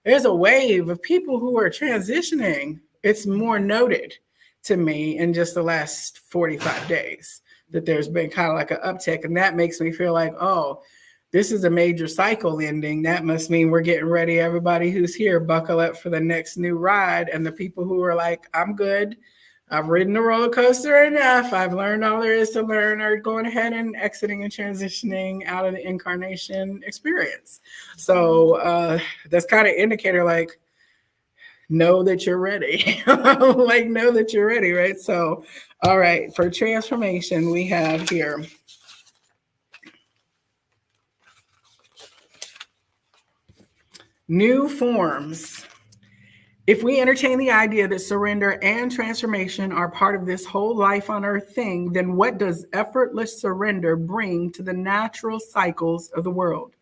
there's a wave of people who are transitioning. It's more noted to me in just the last 45 days that there's been kind of like an uptick. And that makes me feel like, oh, this is a major cycle ending. That must mean we're getting ready. Everybody who's here, buckle up for the next new ride. And the people who are like, I'm good, I've ridden the roller coaster enough, I've learned all there is to learn, are going ahead and exiting and transitioning out of the incarnation experience. So that's kind of indicator, like, know that you're ready. Like, know that you're ready, right? So, all right, for transformation, we have here new forms. If we entertain the idea that surrender and transformation are part of this whole life on earth thing, then what does effortless surrender bring to the natural cycles of the world?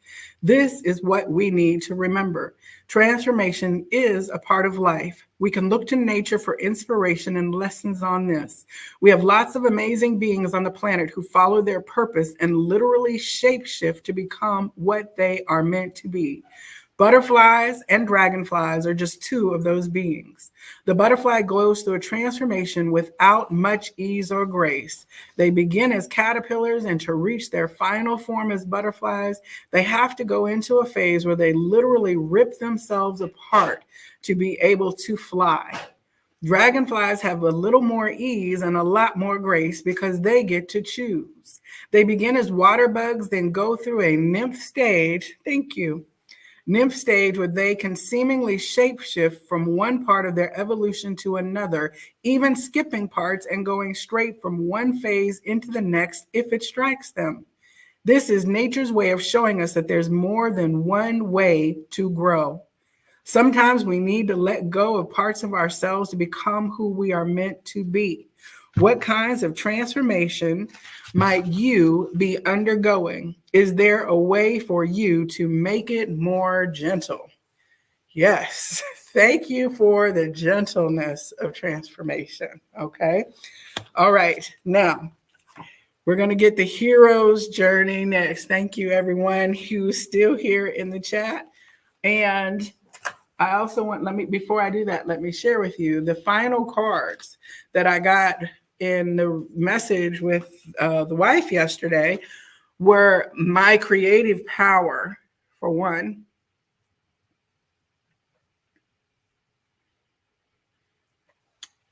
This is what we need to remember. Transformation is a part of life. We can look to nature for inspiration and lessons on this. We have lots of amazing beings on the planet who follow their purpose and literally shapeshift to become what they are meant to be. Butterflies and dragonflies are just two of those beings. The butterfly goes through a transformation without much ease or grace. They begin as caterpillars, and to reach their final form as butterflies, they have to go into a phase where they literally rip themselves apart to be able to fly. Dragonflies have a little more ease and a lot more grace because they get to choose. They begin as water bugs, then go through a nymph stage. Thank you. Nymph stage where they can seemingly shapeshift from one part of their evolution to another, even skipping parts and going straight from one phase into the next if it strikes them. This is nature's way of showing us that there's more than one way to grow. Sometimes we need to let go of parts of ourselves to become who we are meant to be. What kinds of transformation might you be undergoing? Is there a way for you to make it more gentle? Yes. Thank you for the gentleness of transformation. Okay. All right. Now, we're going to get the hero's journey next. Thank you, everyone who's still here in the chat. And I also want, before I do that, let me share with you the final cards that I got in the message with the wife yesterday were my creative power, for one.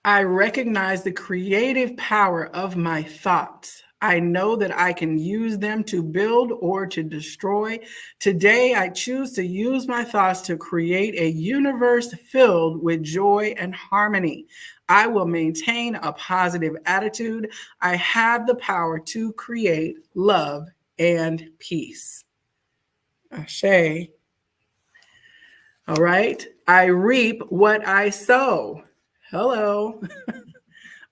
I recognize the creative power of my thoughts. I know that I can use them to build or to destroy. Today, I choose to use my thoughts to create a universe filled with joy and harmony. I will maintain a positive attitude. I have the power to create love and peace. Ashe. All right. I reap what I sow. Hello.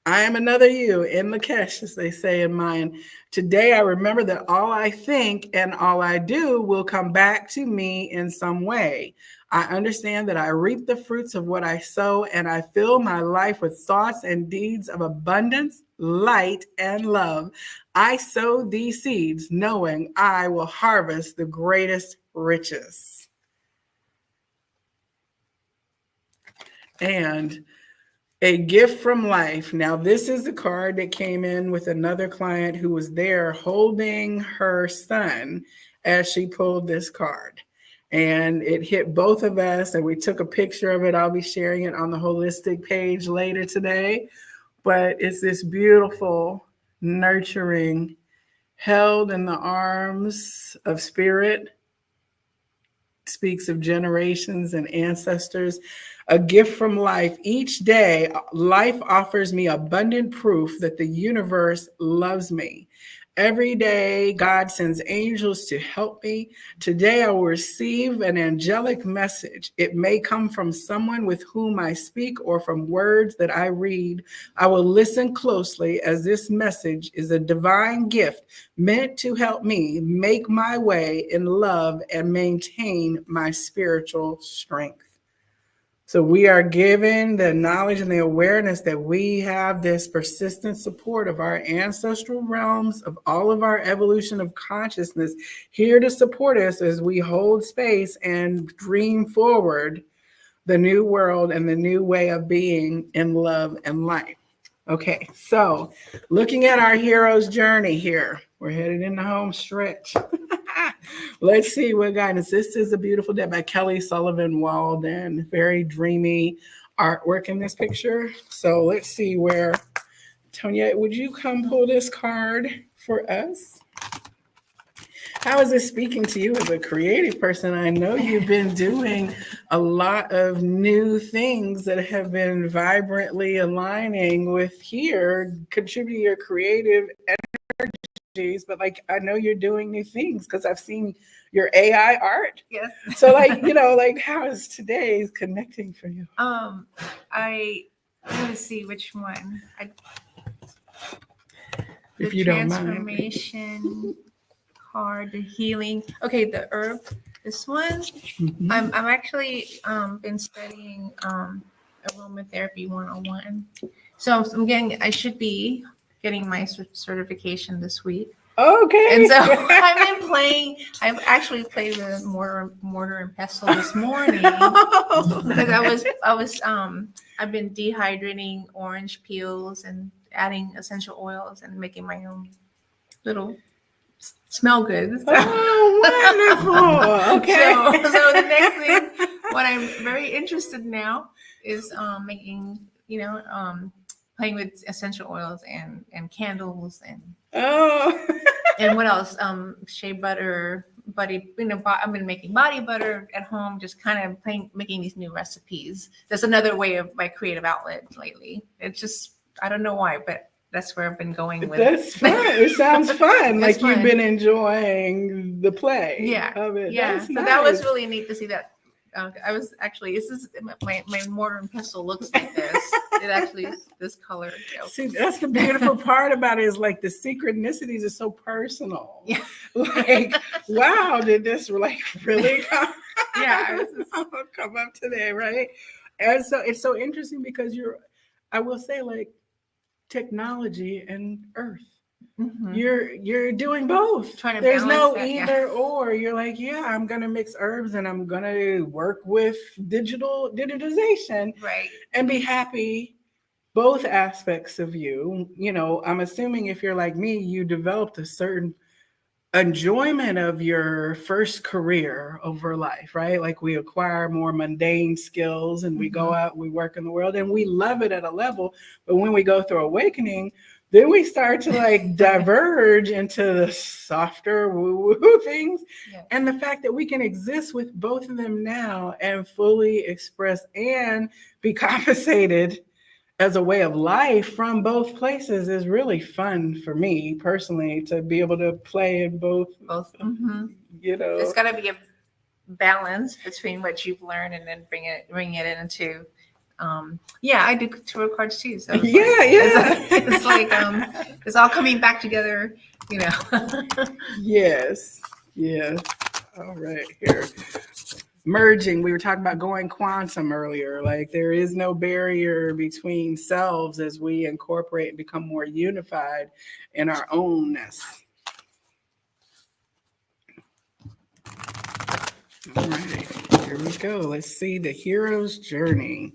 I am another you in Lakesh, as they say in mine. Today, I remember that all I think and all I do will come back to me in some way. I understand that I reap the fruits of what I sow, and I fill my life with thoughts and deeds of abundance, light, and love. I sow these seeds knowing I will harvest the greatest riches. And A gift from life. Now, this is the card that came in with another client who was there holding her son as she pulled this card. And it hit both of us, and we took a picture of it. I'll be sharing it on the holistic page later today. But it's this beautiful, nurturing, held in the arms of spirit, speaks of generations and ancestors, a gift from life. Each day, life offers me abundant proof that the universe loves me. Every day, God sends angels to help me. Today, I will receive an angelic message. It may come from someone with whom I speak or from words that I read. I will listen closely, as this message is a divine gift meant to help me make my way in love and maintain my spiritual strength. So we are given the knowledge and the awareness that we have this persistent support of our ancestral realms, of all of our evolution of consciousness here to support us as we hold space and dream forward the new world and the new way of being in love and light. Okay, so looking at our hero's journey here, we're headed in the home stretch. Let's see what guidance. This is a beautiful day by Kelly Sullivan Walden. Very dreamy artwork in this picture. So let's see where, Tonya, would you come pull this card for us? How is this speaking to you as a creative person? I know you've been doing a lot of new things that have been vibrantly aligning with here, contributing your creative energies, but like I know you're doing new things because I've seen your AI art.
Yes.
So like, like how is today's connecting for you?
I'm gonna see which one.
If you don't mind.
Transformation card, the healing. Okay, the herb. This one.
Mhm.
I'm actually been studying aromatherapy 101. So I should be getting my certification this week.
Okay.
And so I've been playing. I've actually played with mortar and pestle this morning because I've been dehydrating orange peels and adding essential oils and making my own little smell goods.
Oh, wonderful. Okay.
So the next thing, what I'm very interested now is making, playing with essential oils and candles and and what else? Shea butter, I've been making body butter at home, just kind of making these new recipes. That's another way of my creative outlet lately. It's just, I don't know why, but that's where I've been going with.
That's fun. It sounds fun. Like
fun.
You've been enjoying the play of it.
Yeah.
That's
So
nice.
that was really neat to see that. I was actually, this is my mortar and pestle looks like this. It actually is this color.
See, that's the beautiful part about it is like the synchronicities are so personal.
Yeah.
Like, wow, did this like really come?
Yeah.
Come up today, right? And so it's so interesting because I will say like technology and earth.
Mm-hmm.
You're doing both.
Trying to
There's no
that,
either or. You're like, yeah, I'm gonna mix herbs and I'm gonna work with digitization,
right,
and be happy. Both aspects of you. I'm assuming if you're like me, you developed a certain enjoyment of your first career over life, right? Like we acquire more mundane skills and we go out, we work in the world and we love it at a level. But when we go through awakening, then we start to like diverge into the softer woo-woo things. Yeah. And the fact that we can exist with both of them now and fully express and be compensated as a way of life from both places is really fun for me personally to be able to play in both.
Mm-hmm. There's got to be a balance between what you've learned and then bring it into I do tarot cards too, so it's like it's all coming back together,
Yes all right, here merging. We were talking about going quantum earlier. Like there is no barrier between selves as we incorporate and become more unified in our ownness. All right, here we go. Let's see the hero's journey.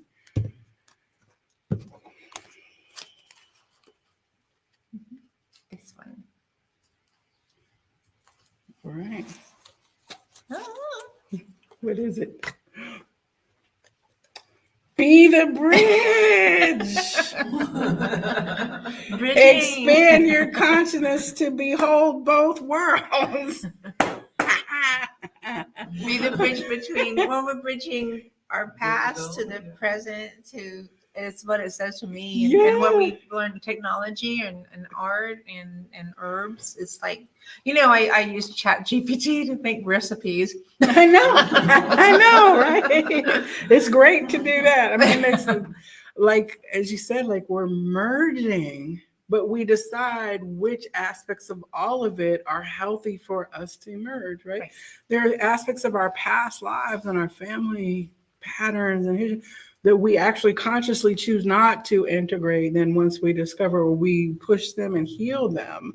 right.
Oh.
What is it? Be the bridge. Expand your consciousness to behold both worlds.
Be the bridge between when we're bridging our past to the present to it's what it says to me and what we learn technology and art and herbs. It's like, I use Chat GPT to make recipes.
I know, right? It's great to do that. I mean, it's like, as you said, like we're merging, but we decide which aspects of all of it are healthy for us to merge, right? There are aspects of our past lives and our family patterns and that we actually consciously choose not to integrate. Then once we discover, we push them and heal them.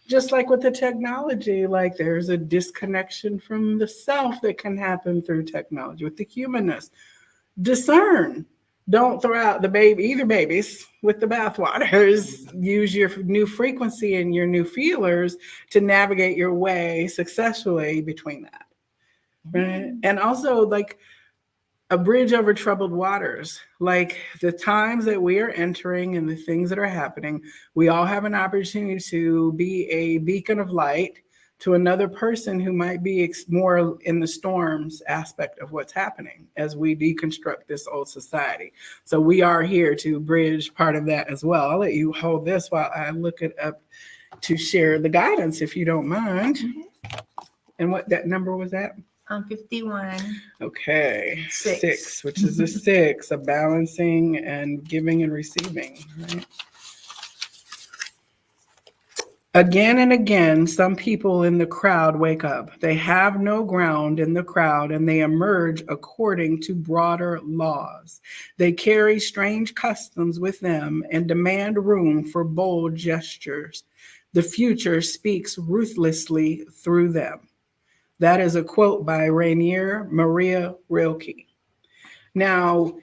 Just like with the technology, like there's a disconnection from the self that can happen through technology with the humanness. Discern. Don't throw out either babies with the bathwaters. Use your new frequency and your new feelers to navigate your way successfully between that. Right? And also like a bridge over troubled waters, like the times that we are entering and the things that are happening, we all have an opportunity to be a beacon of light to another person who might be more in the storms aspect of what's happening as we deconstruct this old society. So we are here to bridge part of that as well. I'll let you hold this while I look it up to share the guidance, if you don't mind. And what that number was that?
51.
Okay. 6, which is the 6 of balancing and giving and receiving, right? Again and again, some people in the crowd wake up. They have no ground in the crowd and they emerge according to broader laws. They carry strange customs with them and demand room for bold gestures. The future speaks ruthlessly through them. That is a quote by Rainier Maria Rilke. Now,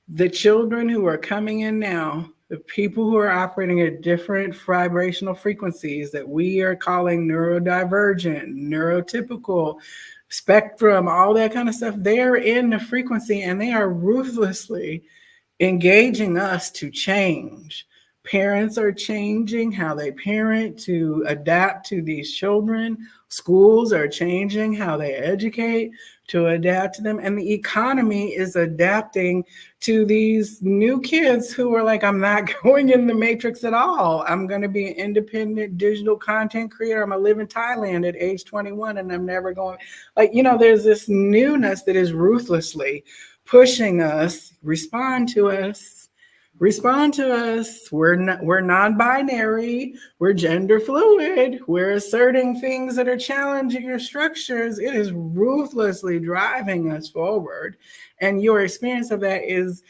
the children who are coming in now, the people who are operating at different vibrational frequencies that we are calling neurodivergent, neurotypical, spectrum, all that kind of stuff, they're in the frequency and they are ruthlessly engaging us to change. Parents are changing how they parent to adapt to these children. Schools are changing how they educate to adapt to them. And the economy is adapting to these new kids who are like, I'm not going in the matrix at all. I'm going to be an independent digital content creator. I'm going to live in Thailand at age 21 and I'm never going. There's this newness that is ruthlessly pushing us, respond to us. We're non-binary. We're gender fluid. We're asserting things that are challenging your structures. It is ruthlessly driving us forward. And your experience of that is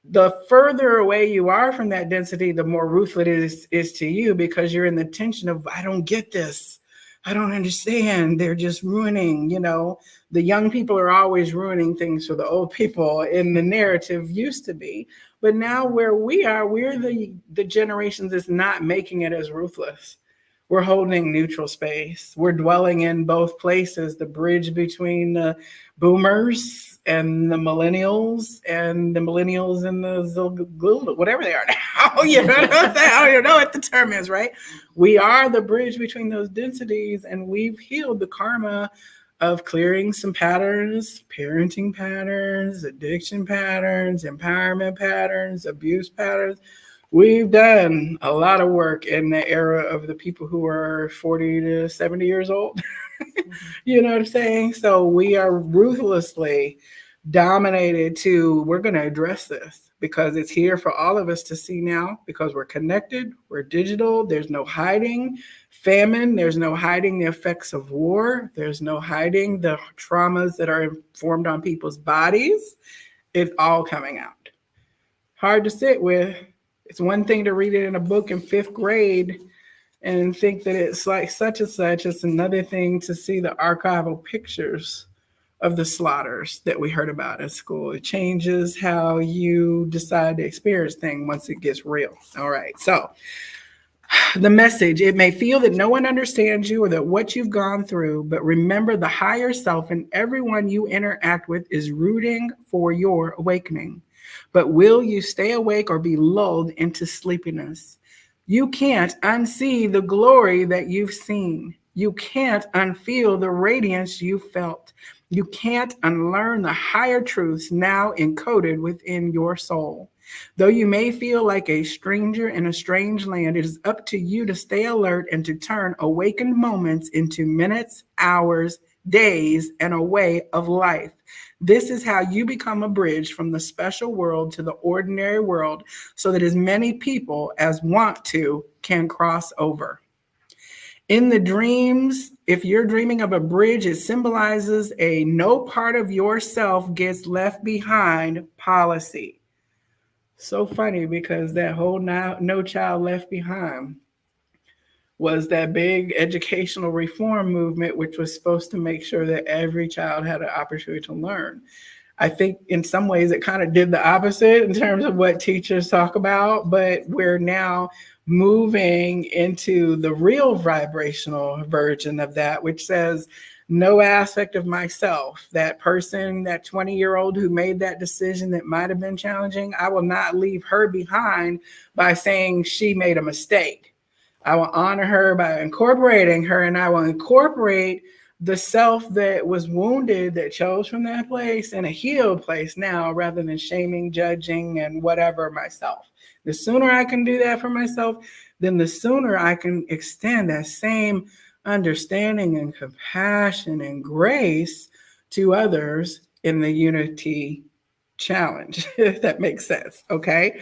the further away you are from that density, the more ruthless it is to you because you're in the tension of, I don't get this. I don't understand. They're just ruining, the young people are always ruining things for the old people in the narrative used to be. But now where we are, we're the generation that's not making it as ruthless. We're holding neutral space. We're dwelling in both places, the bridge between the boomers and the millennials and the whatever they are now. I don't even know what the term is, right? We are the bridge between those densities and we've healed the karma of clearing some patterns, parenting patterns, addiction patterns, empowerment patterns, abuse patterns. We've done a lot of work in the era of the people who are 40 to 70 years old. You know what I'm saying? So we are ruthlessly dominated we're going to address this because it's here for all of us to see now because we're connected, we're digital, there's no hiding famine, there's no hiding the effects of war, there's no hiding the traumas that are formed on people's bodies. It's all coming out. Hard to sit with. It's one thing to read it in a book in 5th grade and think that it's like such and such. It's another thing to see the archival pictures of the slaughters that we heard about in school. It changes how you decide to experience things once it gets real. All right. So The message, it may feel that no one understands you or that what you've gone through, but remember the higher self and everyone you interact with is rooting for your awakening. But will you stay awake or be lulled into sleepiness? You can't unsee the glory that you've seen. You can't unfeel the radiance you felt. You can't unlearn the higher truths now encoded within your soul. Though you may feel like a stranger in a strange land, it is up to you to stay alert and to turn awakened moments into minutes, hours, days, and a way of life. This is how you become a bridge from the special world to the ordinary world so that as many people as want to can cross over. In the dreams, if you're dreaming of a bridge, it symbolizes a no part of yourself gets left behind policy. So funny because that whole no Child Left Behind was that big educational reform movement, which was supposed to make sure that every child had an opportunity to learn. I think in some ways it kind of did the opposite in terms of what teachers talk about, but we're now moving into the real vibrational version of that, which says no aspect of myself, that person, that 20-year-old who made that decision that might have been challenging, I will not leave her behind by saying she made a mistake. I will honor her by incorporating her, and I will incorporate the self that was wounded, that chose from that place, in a healed place now, rather than shaming, judging, and whatever myself. The sooner I can do that for myself, then the sooner I can extend that same understanding and compassion and grace to others in the unity challenge, if that makes sense. Okay.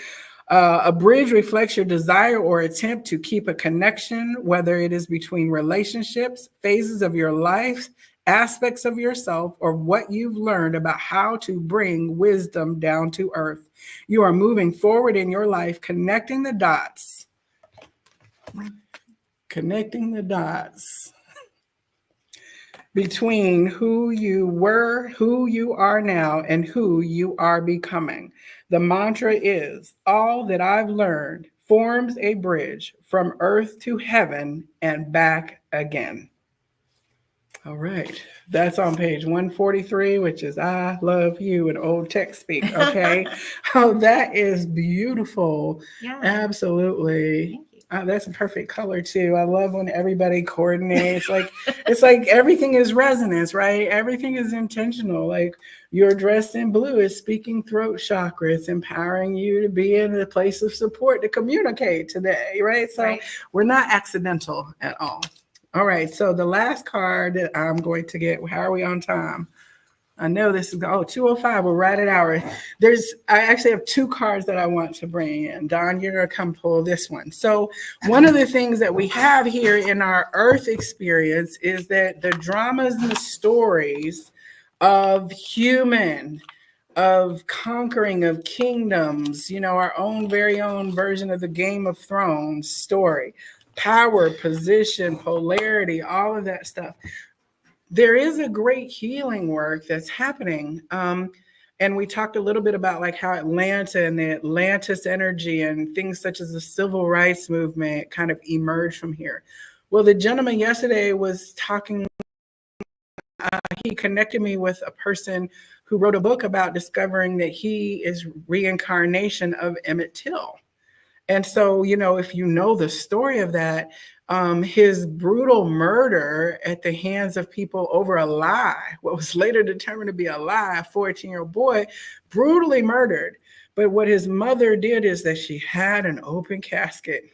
A bridge reflects your desire or attempt to keep a connection, whether it is between relationships, phases of your life, aspects of yourself, or what you've learned about how to bring wisdom down to earth. You are moving forward in your life, connecting the dots. Connecting the dots between who you were, who you are now, and who you are becoming. The mantra is, all that I've learned forms a bridge from earth to heaven and back again. All right. That's on page 143, which is I love you in old text speak. Okay. Oh, that is beautiful.
Yeah.
Absolutely. That's a perfect color too. I love when everybody coordinates. Like it's like everything is resonance, right? Everything is intentional. Like you're dressed in blue is speaking throat chakra. It's empowering you to be in a place of support to communicate today, right? So we're not accidental at all. All right. So the last card that I'm going to get, how are we on time? I know this is 2:05. We're right at hour. I actually have two cards that I want to bring in. Don, you're gonna come pull this one. So one of the things that we have here in our Earth experience is that the dramas and the stories of human, of conquering of kingdoms, our own very own version of the Game of Thrones story, power, position, polarity, all of that stuff. There is a great healing work that's happening. And we talked a little bit about like how Atlanta and the Atlantis energy and things such as the civil rights movement kind of emerged from here. Well, the gentleman yesterday was talking, he connected me with a person who wrote a book about discovering that he is reincarnation of Emmett Till. And so, if you know the story of that, his brutal murder at the hands of people over a lie, what was later determined to be a lie, a 14-year-old boy, brutally murdered. But what his mother did is that she had an open casket.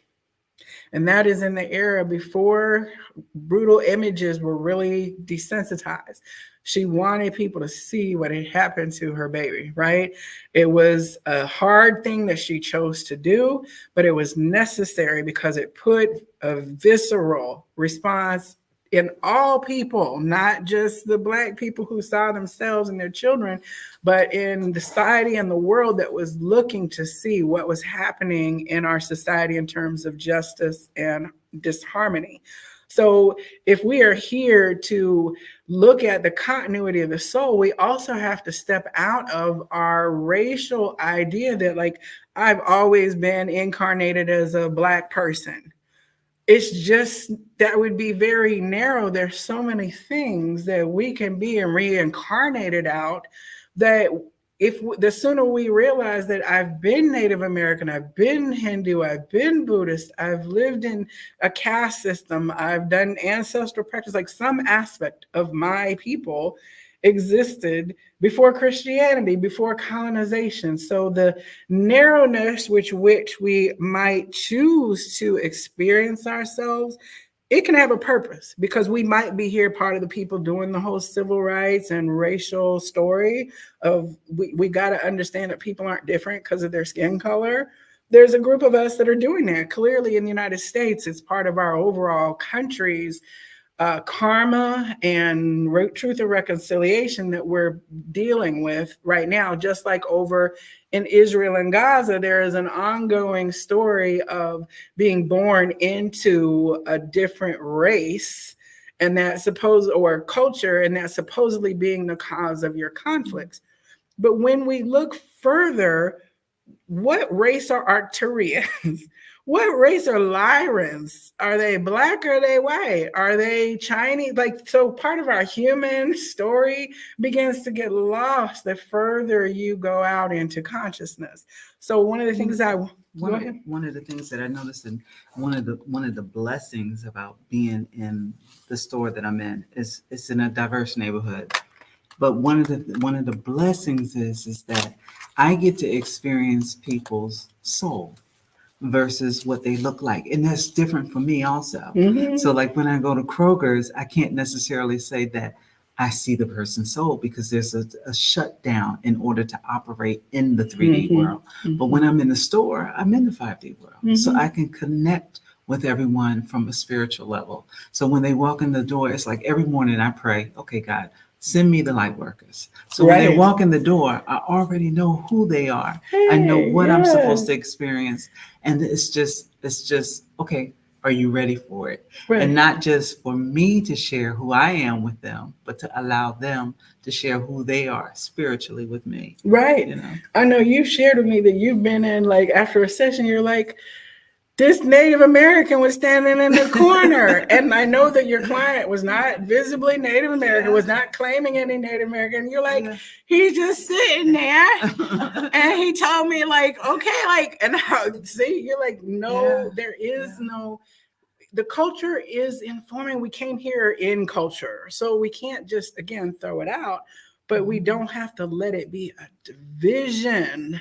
And that is in the era before brutal images were really desensitized. She wanted people to see what had happened to her baby, right? It was a hard thing that she chose to do, but it was necessary because it put a visceral response in all people, not just the Black people who saw themselves and their children, but in the society and the world that was looking to see what was happening in our society in terms of justice and disharmony. So if we are here to look at the continuity of the soul, we also have to step out of our racial idea that like, I've always been incarnated as a Black person. it's just that would be very narrow. There's so many things that we can be and reincarnated out that if the sooner we realize that I've been Native American, I've been Hindu, I've been Buddhist, I've lived in a caste system, I've done ancestral practice, like some aspect of my people existed before Christianity, before colonization. So the narrowness which we might choose to experience ourselves, it can have a purpose, because we might be here part of the people doing the whole civil rights and racial story of we got to understand that people aren't different because of their skin color. There's a group of us that are doing that. Clearly in the United States, it's part of our overall country's karma and truth and reconciliation that we're dealing with right now. Just like over in Israel and Gaza, there is an ongoing story of being born into a different race, and that or culture, and that supposedly being the cause of your conflicts. But when we look further, what race are Arcturians? What race are Lyrans? Are they black or are they white? Are they Chinese? Like, so part of our human story begins to get lost the further you go out into consciousness. So one of the things
one of the things that I noticed, and one of the blessings about being in the store that I'm in is it's in a diverse neighborhood. But one of the blessings is that I get to experience people's soul versus what they look like. And that's different for me also. Mm-hmm. So like when I go to Kroger's, I can't necessarily say that I see the person's soul, because there's a shutdown in order to operate in the 3D mm-hmm. world. Mm-hmm. But when I'm in the store, I'm in the 5D world. Mm-hmm. So I can connect with everyone from a spiritual level. So when they walk in the door, it's like every morning I pray, okay, God, send me the light workers. So right. When they walk in the door, I already know who they are. Hey, I know what I'm supposed to experience. And it's just, okay, are you ready for it? Right. And not just for me to share who I am with them, but to allow them to share who they are spiritually with me.
Right. You know? I know you shared with me that you've been in, like, after a session, you're like, this Native American was standing in the corner. And I know that your client was not visibly Native American, was not claiming any Native American. You're like, he's just sitting there. And he told me, like, okay, like, and see, you're like, no, there is no, the culture is informing. We came here in culture. So we can't just, again, throw it out, but we don't have to let it be a division.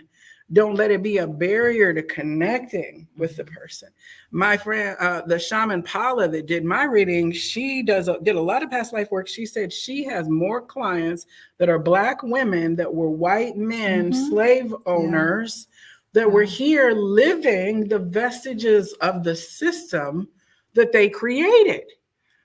Don't let it be a barrier to connecting with the person. My friend, the shaman Paula that did my reading, she did a lot of past life work. She said she has more clients that are Black women that were white men, mm-hmm. slave owners, that were here living the vestiges of the system that they created,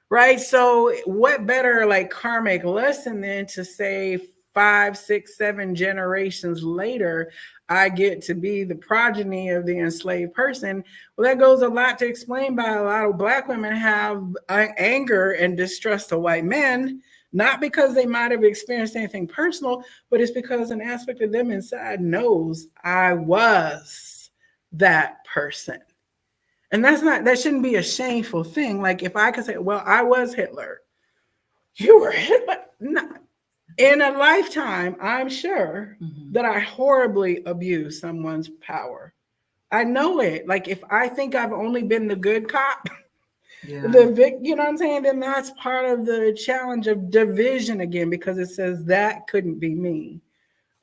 right? So what better, like, karmic lesson than to say 5, 6, 7 generations later, I get to be the progeny of the enslaved person. Well, that goes a lot to explain by a lot of Black women have anger and distrust of white men, not because they might have experienced anything personal, but it's because an aspect of them inside knows I was that person. And that shouldn't be a shameful thing. Like, if I could say, well, I was Hitler. You were Hitler? No. In a lifetime, I'm sure mm-hmm. that I horribly abused someone's power. I know it. Like, if I think I've only been the good cop, you know what I'm saying? Then that's part of the challenge of division again, because it says that couldn't be me.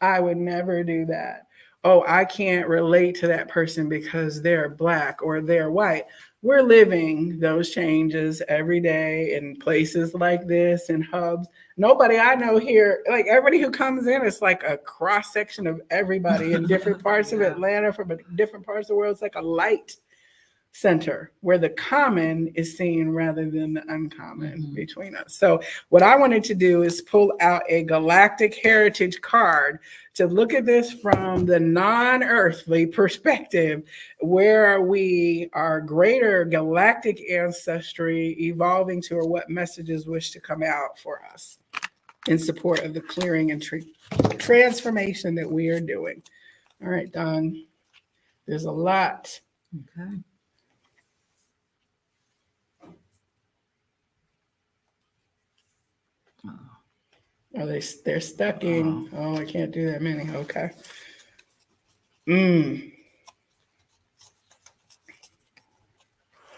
I would never do that. Oh, I can't relate to that person because they're Black or they're white. We're living those changes every day in places like this, in hubs. Nobody I know here, like, everybody who comes in, it's like a cross section of everybody in different parts of Atlanta, from different parts of the world. It's like a light center where the common is seen rather than the uncommon mm-hmm. between us. So what I wanted to do is pull out a galactic heritage card to look at this from the non-earthly perspective, where we are greater galactic ancestry evolving to, or what messages wish to come out for us in support of the clearing and transformation that we are doing. All right, Don, there's a lot.
Okay.
Oh, they're stuck in. Oh, I can't do that many. Okay.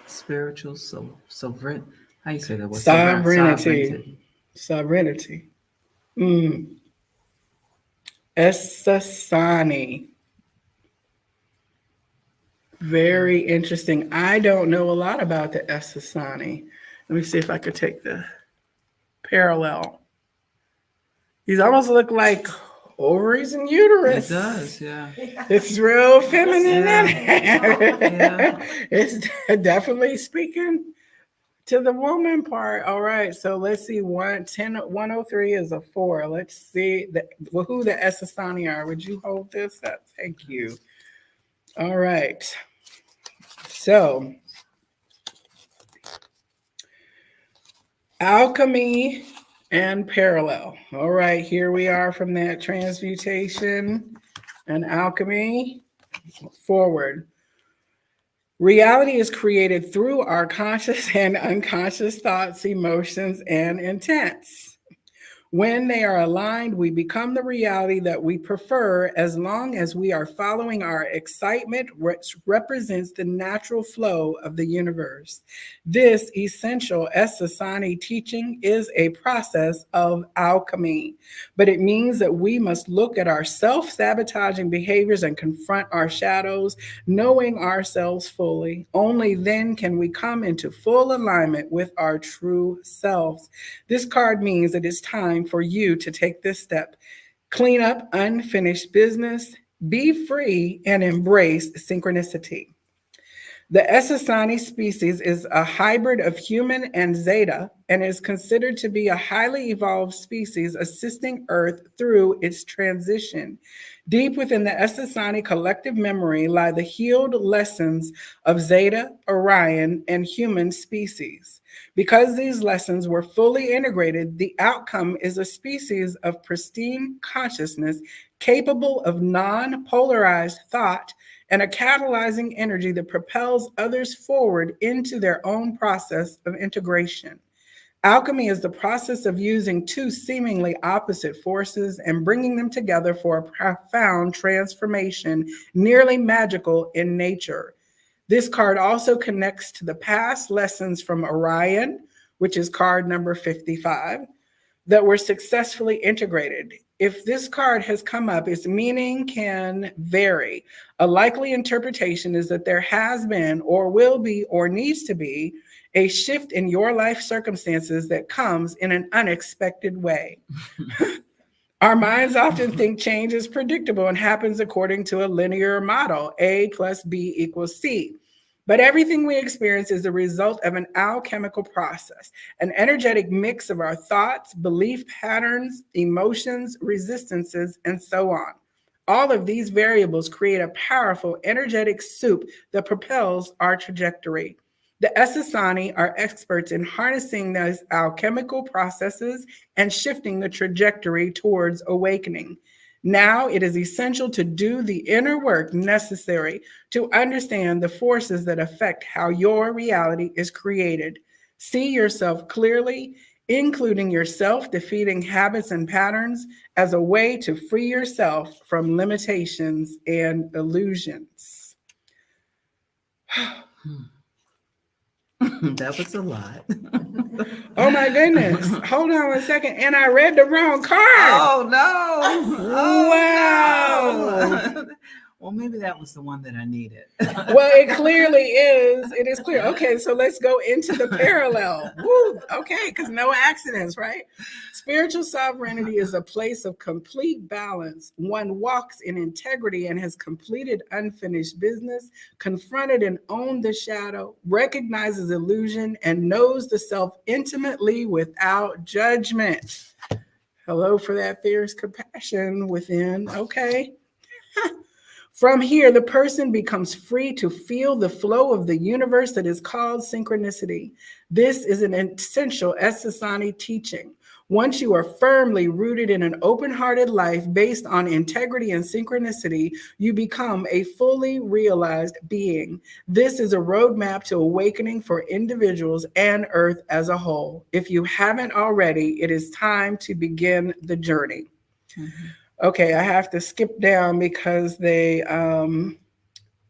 Spiritual sovereign. How you say that word?
Sovereignty. Essasani. Very interesting. I don't know a lot about the Essasani. Let me see if I could take the parallel. These almost look like ovaries and uterus.
It does, yeah.
It's real feminine.
Yeah.
It's definitely speaking to the woman part. All right, so let's see. 103 is a 4. Let's see who the Essasani are. Would you hold this up? Thank you. All right. So, alchemy and parallel. All right, here we are from that transmutation and alchemy forward. Reality is created through our conscious and unconscious thoughts, emotions, and intents. When they are aligned, we become the reality that we prefer as long as we are following our excitement, which represents the natural flow of the universe. This essential Essasani teaching is a process of alchemy, but it means that we must look at our self-sabotaging behaviors and confront our shadows, knowing ourselves fully. Only then can we come into full alignment with our true selves. This card means that it's time for you to take this step. Clean up unfinished business, be free, and embrace synchronicity. The Essasani species is a hybrid of human and Zeta and is considered to be a highly evolved species assisting Earth through its transition. Deep within the Essasani collective memory lie the healed lessons of Zeta, Orion, and human species. Because these lessons were fully integrated, the outcome is a species of pristine consciousness capable of non-polarized thought and a catalyzing energy that propels others forward into their own process of integration. Alchemy is the process of using two seemingly opposite forces and bringing them together for a profound transformation, nearly magical in nature. This card also connects to the past lessons from Orion, which is card number 55, that were successfully integrated. If this card has come up, its meaning can vary. A likely interpretation is that there has been, or will be, or needs to be a shift in your life circumstances that comes in an unexpected way. Our minds often think change is predictable and happens according to a linear model, A plus B equals C. But everything we experience is the result of an alchemical process, an energetic mix of our thoughts, belief patterns, emotions, resistances, and so on. All of these variables create a powerful energetic soup that propels our trajectory. The Essasani are experts in harnessing those alchemical processes and shifting the trajectory towards awakening. Now it is essential to do the inner work necessary to understand the forces that affect how your reality is created. See yourself clearly, including your self-defeating habits and patterns, as a way to free yourself from limitations and illusions.
That was a lot.
Oh my goodness. Hold on one second. And I read the wrong card.
Oh no.
Wow.
No. Well, maybe that was the one that I needed.
Well, it clearly is. It is clear. Okay, so let's go into the parallel. Woo. Okay, because no accidents, right? Spiritual sovereignty is a place of complete balance. One walks in integrity and has completed unfinished business, confronted and owned the shadow, recognizes illusion, and knows the self intimately without judgment. Hello for that fierce compassion within. Okay. From here, the person becomes free to feel the flow of the universe that is called synchronicity. This is an essential Essasani teaching. Once you are firmly rooted in an open-hearted life based on integrity and synchronicity, you become a fully realized being. This is a roadmap to awakening for individuals and Earth as a whole. If you haven't already, it is time to begin the journey. Okay, I have to skip down because they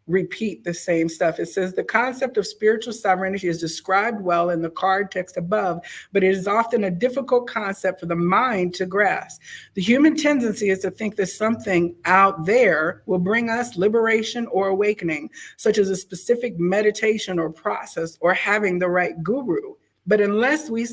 repeat the same stuff. It says the concept of spiritual sovereignty is described well in the card text above, but it is often a difficult concept for the mind to grasp. The human tendency is to think that something out there will bring us liberation or awakening, such as a specific meditation or process or having the right guru. But unless we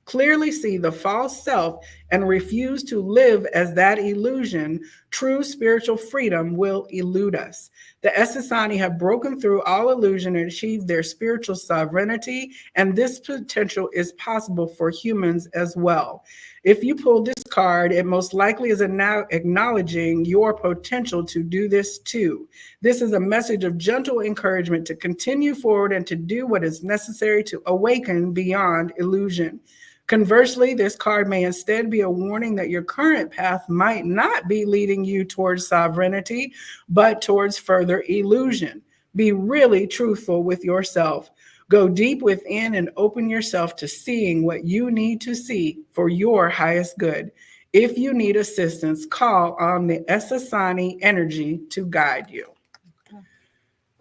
clearly see the false self and refuse to live as that illusion, true spiritual freedom will elude us. The Essassani have broken through all illusion and achieved their spiritual sovereignty, and this potential is possible for humans as well. If you pull this card, it most likely is acknowledging your potential to do this too. This is a message of gentle encouragement to continue forward and to do what is necessary to awaken beyond illusion. Conversely, this card may instead be a warning that your current path might not be leading you towards sovereignty, but towards further illusion. Be really truthful with yourself. Go deep within and open yourself to seeing what you need to see for your highest good. If you need assistance, call on the Essassani energy to guide you.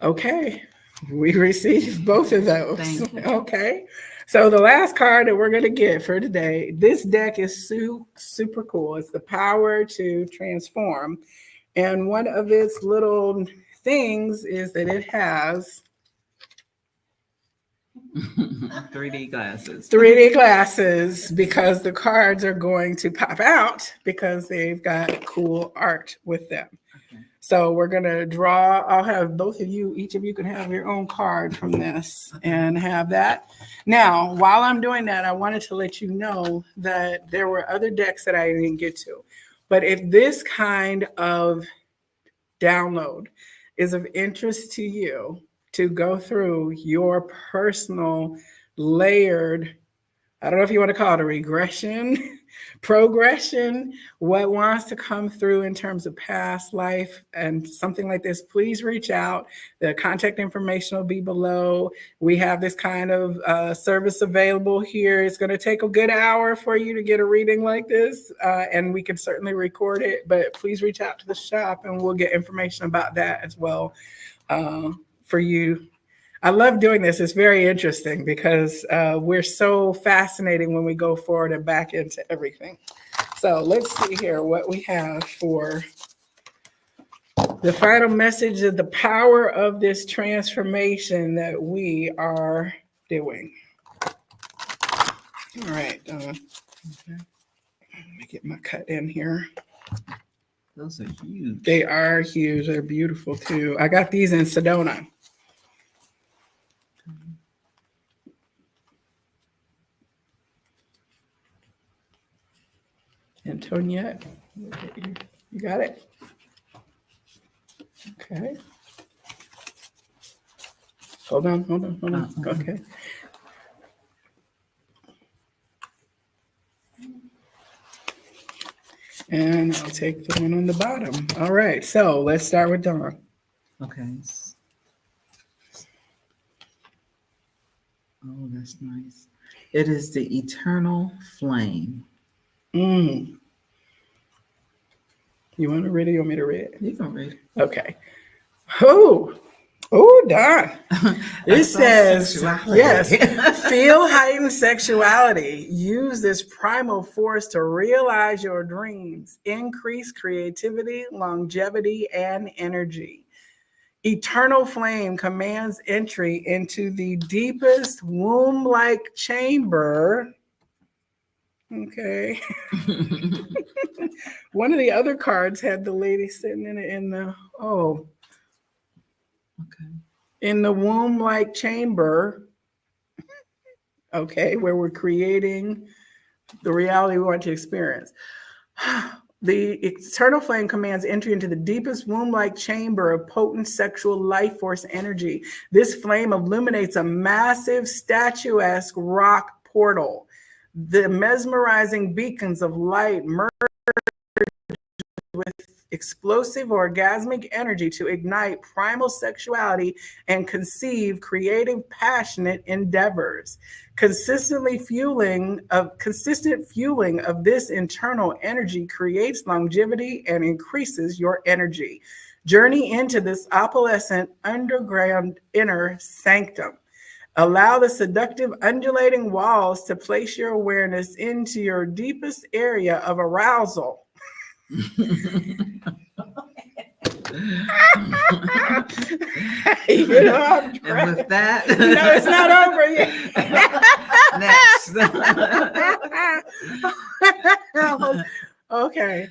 Okay, we received both of those.
Thank you.
Okay. So the last card that we're going to get for today, this deck is super cool. It's the power to transform. And one of its little things is that it has
3D glasses.
3D glasses, because the cards are going to pop out because they've got cool art with them.
Okay.
So we're going to draw. I'll have both of you, each of you can have your own card from this and have that. Now, while I'm doing that, I wanted to let you know that there were other decks that I didn't get to. But if this kind of download is of interest to you, to go through your personal layered, I don't know if you want to call it a regression, progression, what wants to come through in terms of past life and something like this, please reach out. The contact information will be below. We have this kind of service available here. It's going to take a good hour for you to get a reading like this, and we can certainly record it, but please reach out to the shop and we'll get information about that as well for you. I love doing this. It's very interesting because we're so fascinating when we go forward and back into everything. So let's see here what we have for the final message of the power of this transformation that we are doing. All right. Okay. Let me get my cut in here.
Those are huge.
They are huge. They're beautiful too. I got these in Sedona. Antoniette, you got it? Okay. Hold on. Okay. And I'll take the one on the bottom. All right, so let's start with Dawn.
Okay. Oh, that's nice. It is the eternal flame.
You want to read it? You want me to read it?
You can read it.
Okay. Don. It says, yes, feel heightened sexuality. Use this primal force to realize your dreams, increase creativity, longevity, and energy. Eternal flame commands entry into the deepest womb-like chamber. Okay. One of the other cards had the lady sitting in it in the womb-like chamber. Okay, where we're creating the reality we want to experience. The eternal flame commands entry into the deepest womb-like chamber of potent sexual life force energy. This flame illuminates a massive statuesque rock portal. The mesmerizing beacons of light merge with explosive orgasmic energy to ignite primal sexuality and conceive creative, passionate endeavors. Consistent fueling of this internal energy creates longevity and increases your energy. Journey into this opalescent underground inner sanctum. Allow the seductive undulating walls to place your awareness into your deepest area of arousal. I'm
and with that,
it's not over yet.
Next.
Okay.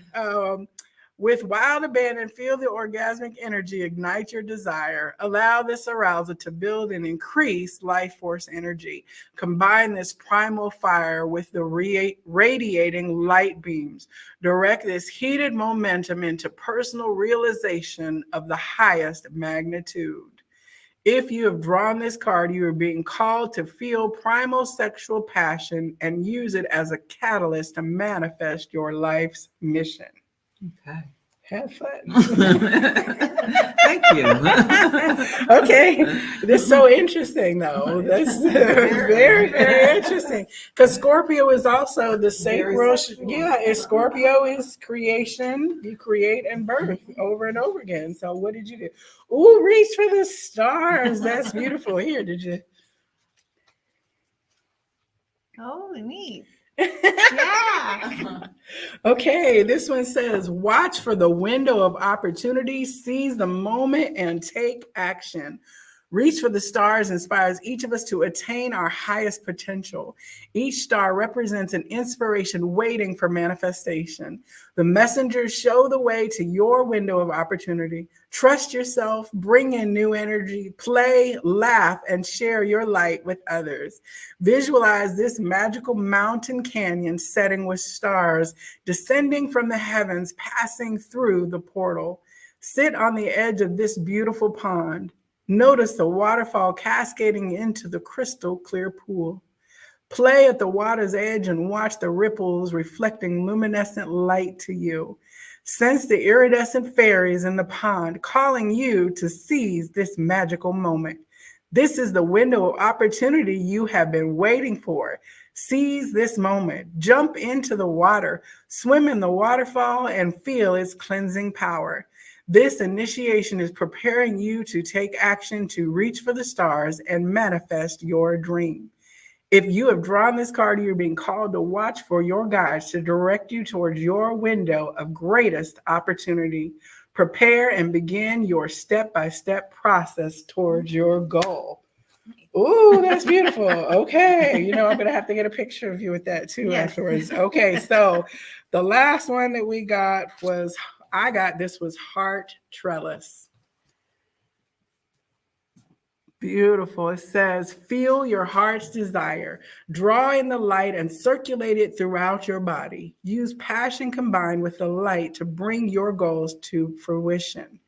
With wild abandon, feel the orgasmic energy ignite your desire. Allow this arousal to build and increase life force energy. Combine this primal fire with the radiating light beams. Direct this heated momentum into personal realization of the highest magnitude. If you have drawn this card, you are being called to feel primal sexual passion and use it as a catalyst to manifest your life's mission.
Okay.
Have fun.
Thank you.
Okay. This is so interesting, though. That's very, very interesting. Because Scorpio is also the sacral. Yeah, Scorpio is creation. You create and birth over and over again. So what did you do? Ooh, reach for the stars. That's beautiful. Here, did you?
Oh, neat. Yeah.
Okay, this one says, watch for the window of opportunity, seize the moment, and take action. Reach for the stars inspires each of us to attain our highest potential. Each star represents an inspiration waiting for manifestation. The messengers show the way to your window of opportunity. Trust yourself, bring in new energy, play, laugh, and share your light with others. Visualize this magical mountain canyon setting with stars descending from the heavens, passing through the portal. Sit on the edge of this beautiful pond. Notice the waterfall cascading into the crystal clear pool. Play at the water's edge and watch the ripples reflecting luminescent light to you. Sense the iridescent fairies in the pond calling you to seize this magical moment. This is the window of opportunity you have been waiting for. Seize this moment. Jump into the water, swim in the waterfall, and feel its cleansing power. This initiation is preparing you to take action to reach for the stars and manifest your dream. If you have drawn this card, you're being called to watch for your guides to direct you towards your window of greatest opportunity. Prepare and begin your step-by-step process towards your goal. Ooh, that's beautiful. Okay. I'm going to have to get a picture of you with that too afterwards. Okay. So the last one that we got was this was heart trellis. Beautiful. It says, feel your heart's desire. Draw in the light and circulate it throughout your body. Use passion combined with the light to bring your goals to fruition.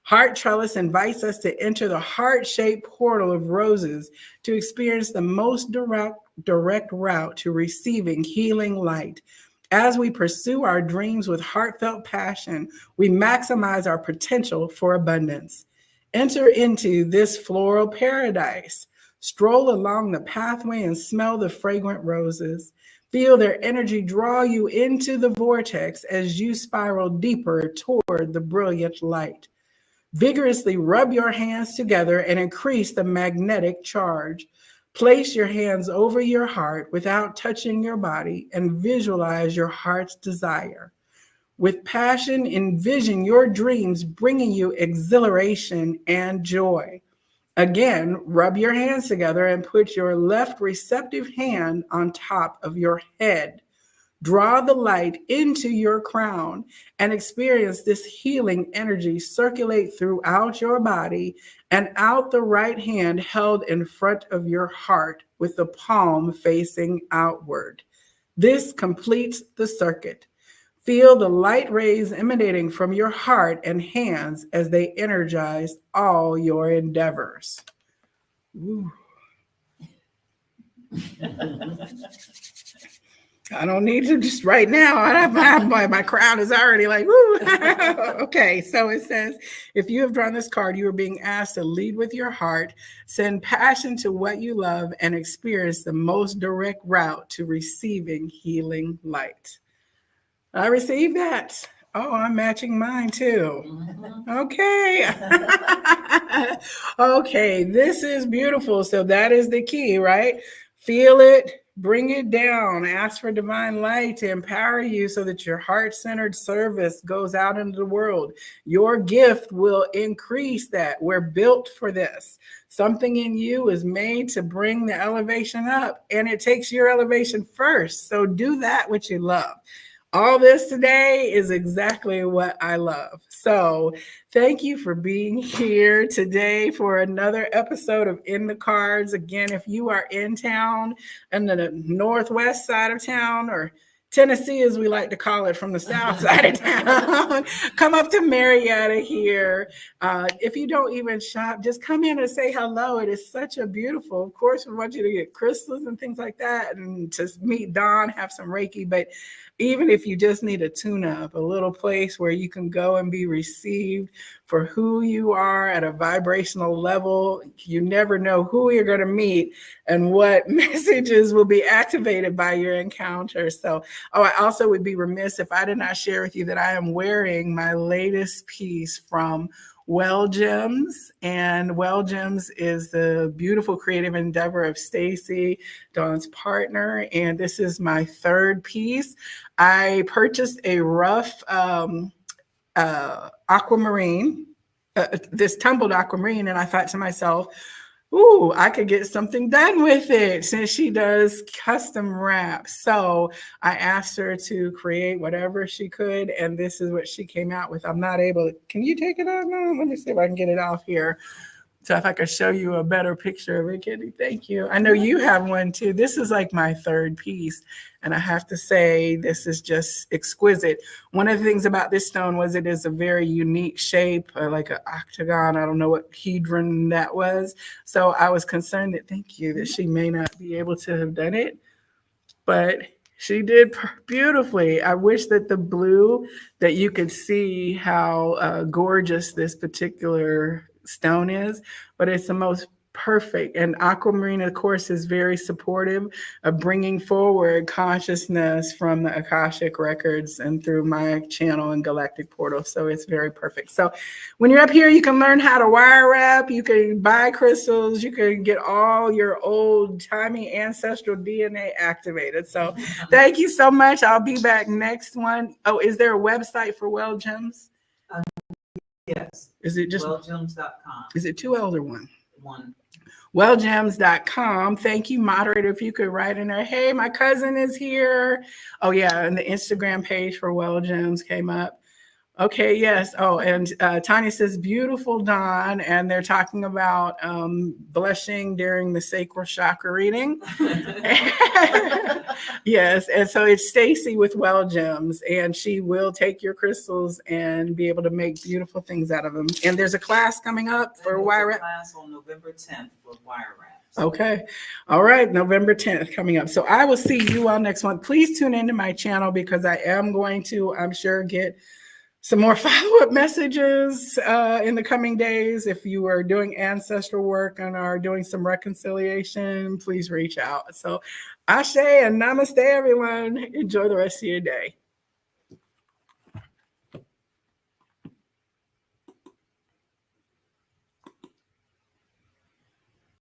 Heart trellis invites us to enter the heart-shaped portal of roses to experience the most direct route to receiving healing light. As we pursue our dreams with heartfelt passion, we maximize our potential for abundance. Enter into this floral paradise. Stroll along the pathway and smell the fragrant roses. Feel their energy draw you into the vortex as you spiral deeper toward the brilliant light. Vigorously rub your hands together and increase the magnetic charge. Place your hands over your heart without touching your body and visualize your heart's desire. With passion, envision your dreams bringing you exhilaration and joy. Again, rub your hands together and put your left receptive hand on top of your head. Draw the light into your crown and experience this healing energy circulate throughout your body and out the right hand held in front of your heart with the palm facing outward. This completes the circuit. Feel the light rays emanating from your heart and hands as they energize all your endeavors. Ooh. I don't need to just right now. My crown is already like, woo. Okay, so it says, if you have drawn this card, you are being asked to lead with your heart, send passion to what you love, and experience the most direct route to receiving healing light. I received that. Oh, I'm matching mine too. Okay. Okay, this is beautiful. So that is the key, right? Feel it, bring it down, ask for divine light to empower you so that your heart-centered service goes out into the world. Your gift will increase that. We're built for this. Something in you is made to bring the elevation up, and it takes your elevation first. So do that which you love. All this today is exactly what I love. So thank you for being here today for another episode of In the Cards. Again, if you are in town, in the northwest side of town, or Tennessee, as we like to call it, from the south side of town, come up to Marietta here. If you don't even shop, just come in and say hello. It is such a beautiful, of course, we want you to get crystals and things like that, and to meet Dawn, have some Reiki, but even if you just need a tune-up, a little place where you can go and be received for who you are at a vibrational level. You never know who you're going to meet and what messages will be activated by your encounter. So, I also would be remiss if I did not share with you that I am wearing my latest piece from Well Gems, and Well Gems is the beautiful creative endeavor of Stacy, Dawn's partner, and this is my third piece. I purchased a rough aquamarine, this tumbled aquamarine, and I thought to myself, ooh, I could get something done with it since she does custom wraps. So I asked her to create whatever she could, and this is what she came out with. I'm not able to, can you take it off now? Let me see if I can get it off here. So if I could show you a better picture of it, Kitty, thank you. I know you have one too. This is like my third piece, and I have to say this is just exquisite. One of the things about this stone was it is a very unique shape, like an octagon. I don't know what hedron that was. So I was concerned that, thank you, that she may not be able to have done it, but she did beautifully. I wish that the blue, that you could see how gorgeous this particular stone is, but it's the most perfect. And aquamarine, of course, is very supportive of bringing forward consciousness from the Akashic records and through my channel and galactic portal. So it's very perfect. So when you're up here, you can learn how to wire wrap, you can buy crystals, you can get all your old timey ancestral DNA activated. So thank you so much. I'll be back next one. Oh, is there a website for Well Gems?
Yes.
Is it just
wellgems.com?
Is it 2 L's or 1?
1.
Wellgems.com. Thank you, moderator. If you could write in there, hey, my cousin is here. Oh, yeah. And the Instagram page for Well Gems came up. Okay, yes. Oh, and Tanya says, beautiful, Dawn. And they're talking about blushing during the sacral chakra reading. Yes. And so it's Stacy with Well Gems, and she will take your crystals and be able to make beautiful things out of them. And there's a class coming up for wire wrap.
Class on November 10th for wire wraps.
Okay. All right. November 10th coming up. So I will see you all next month. Please tune into my channel because I am going to, I'm sure, get some more follow-up messages in the coming days. If you are doing ancestral work and are doing some reconciliation, please reach out. So ashe and namaste, everyone. Enjoy the rest of your day.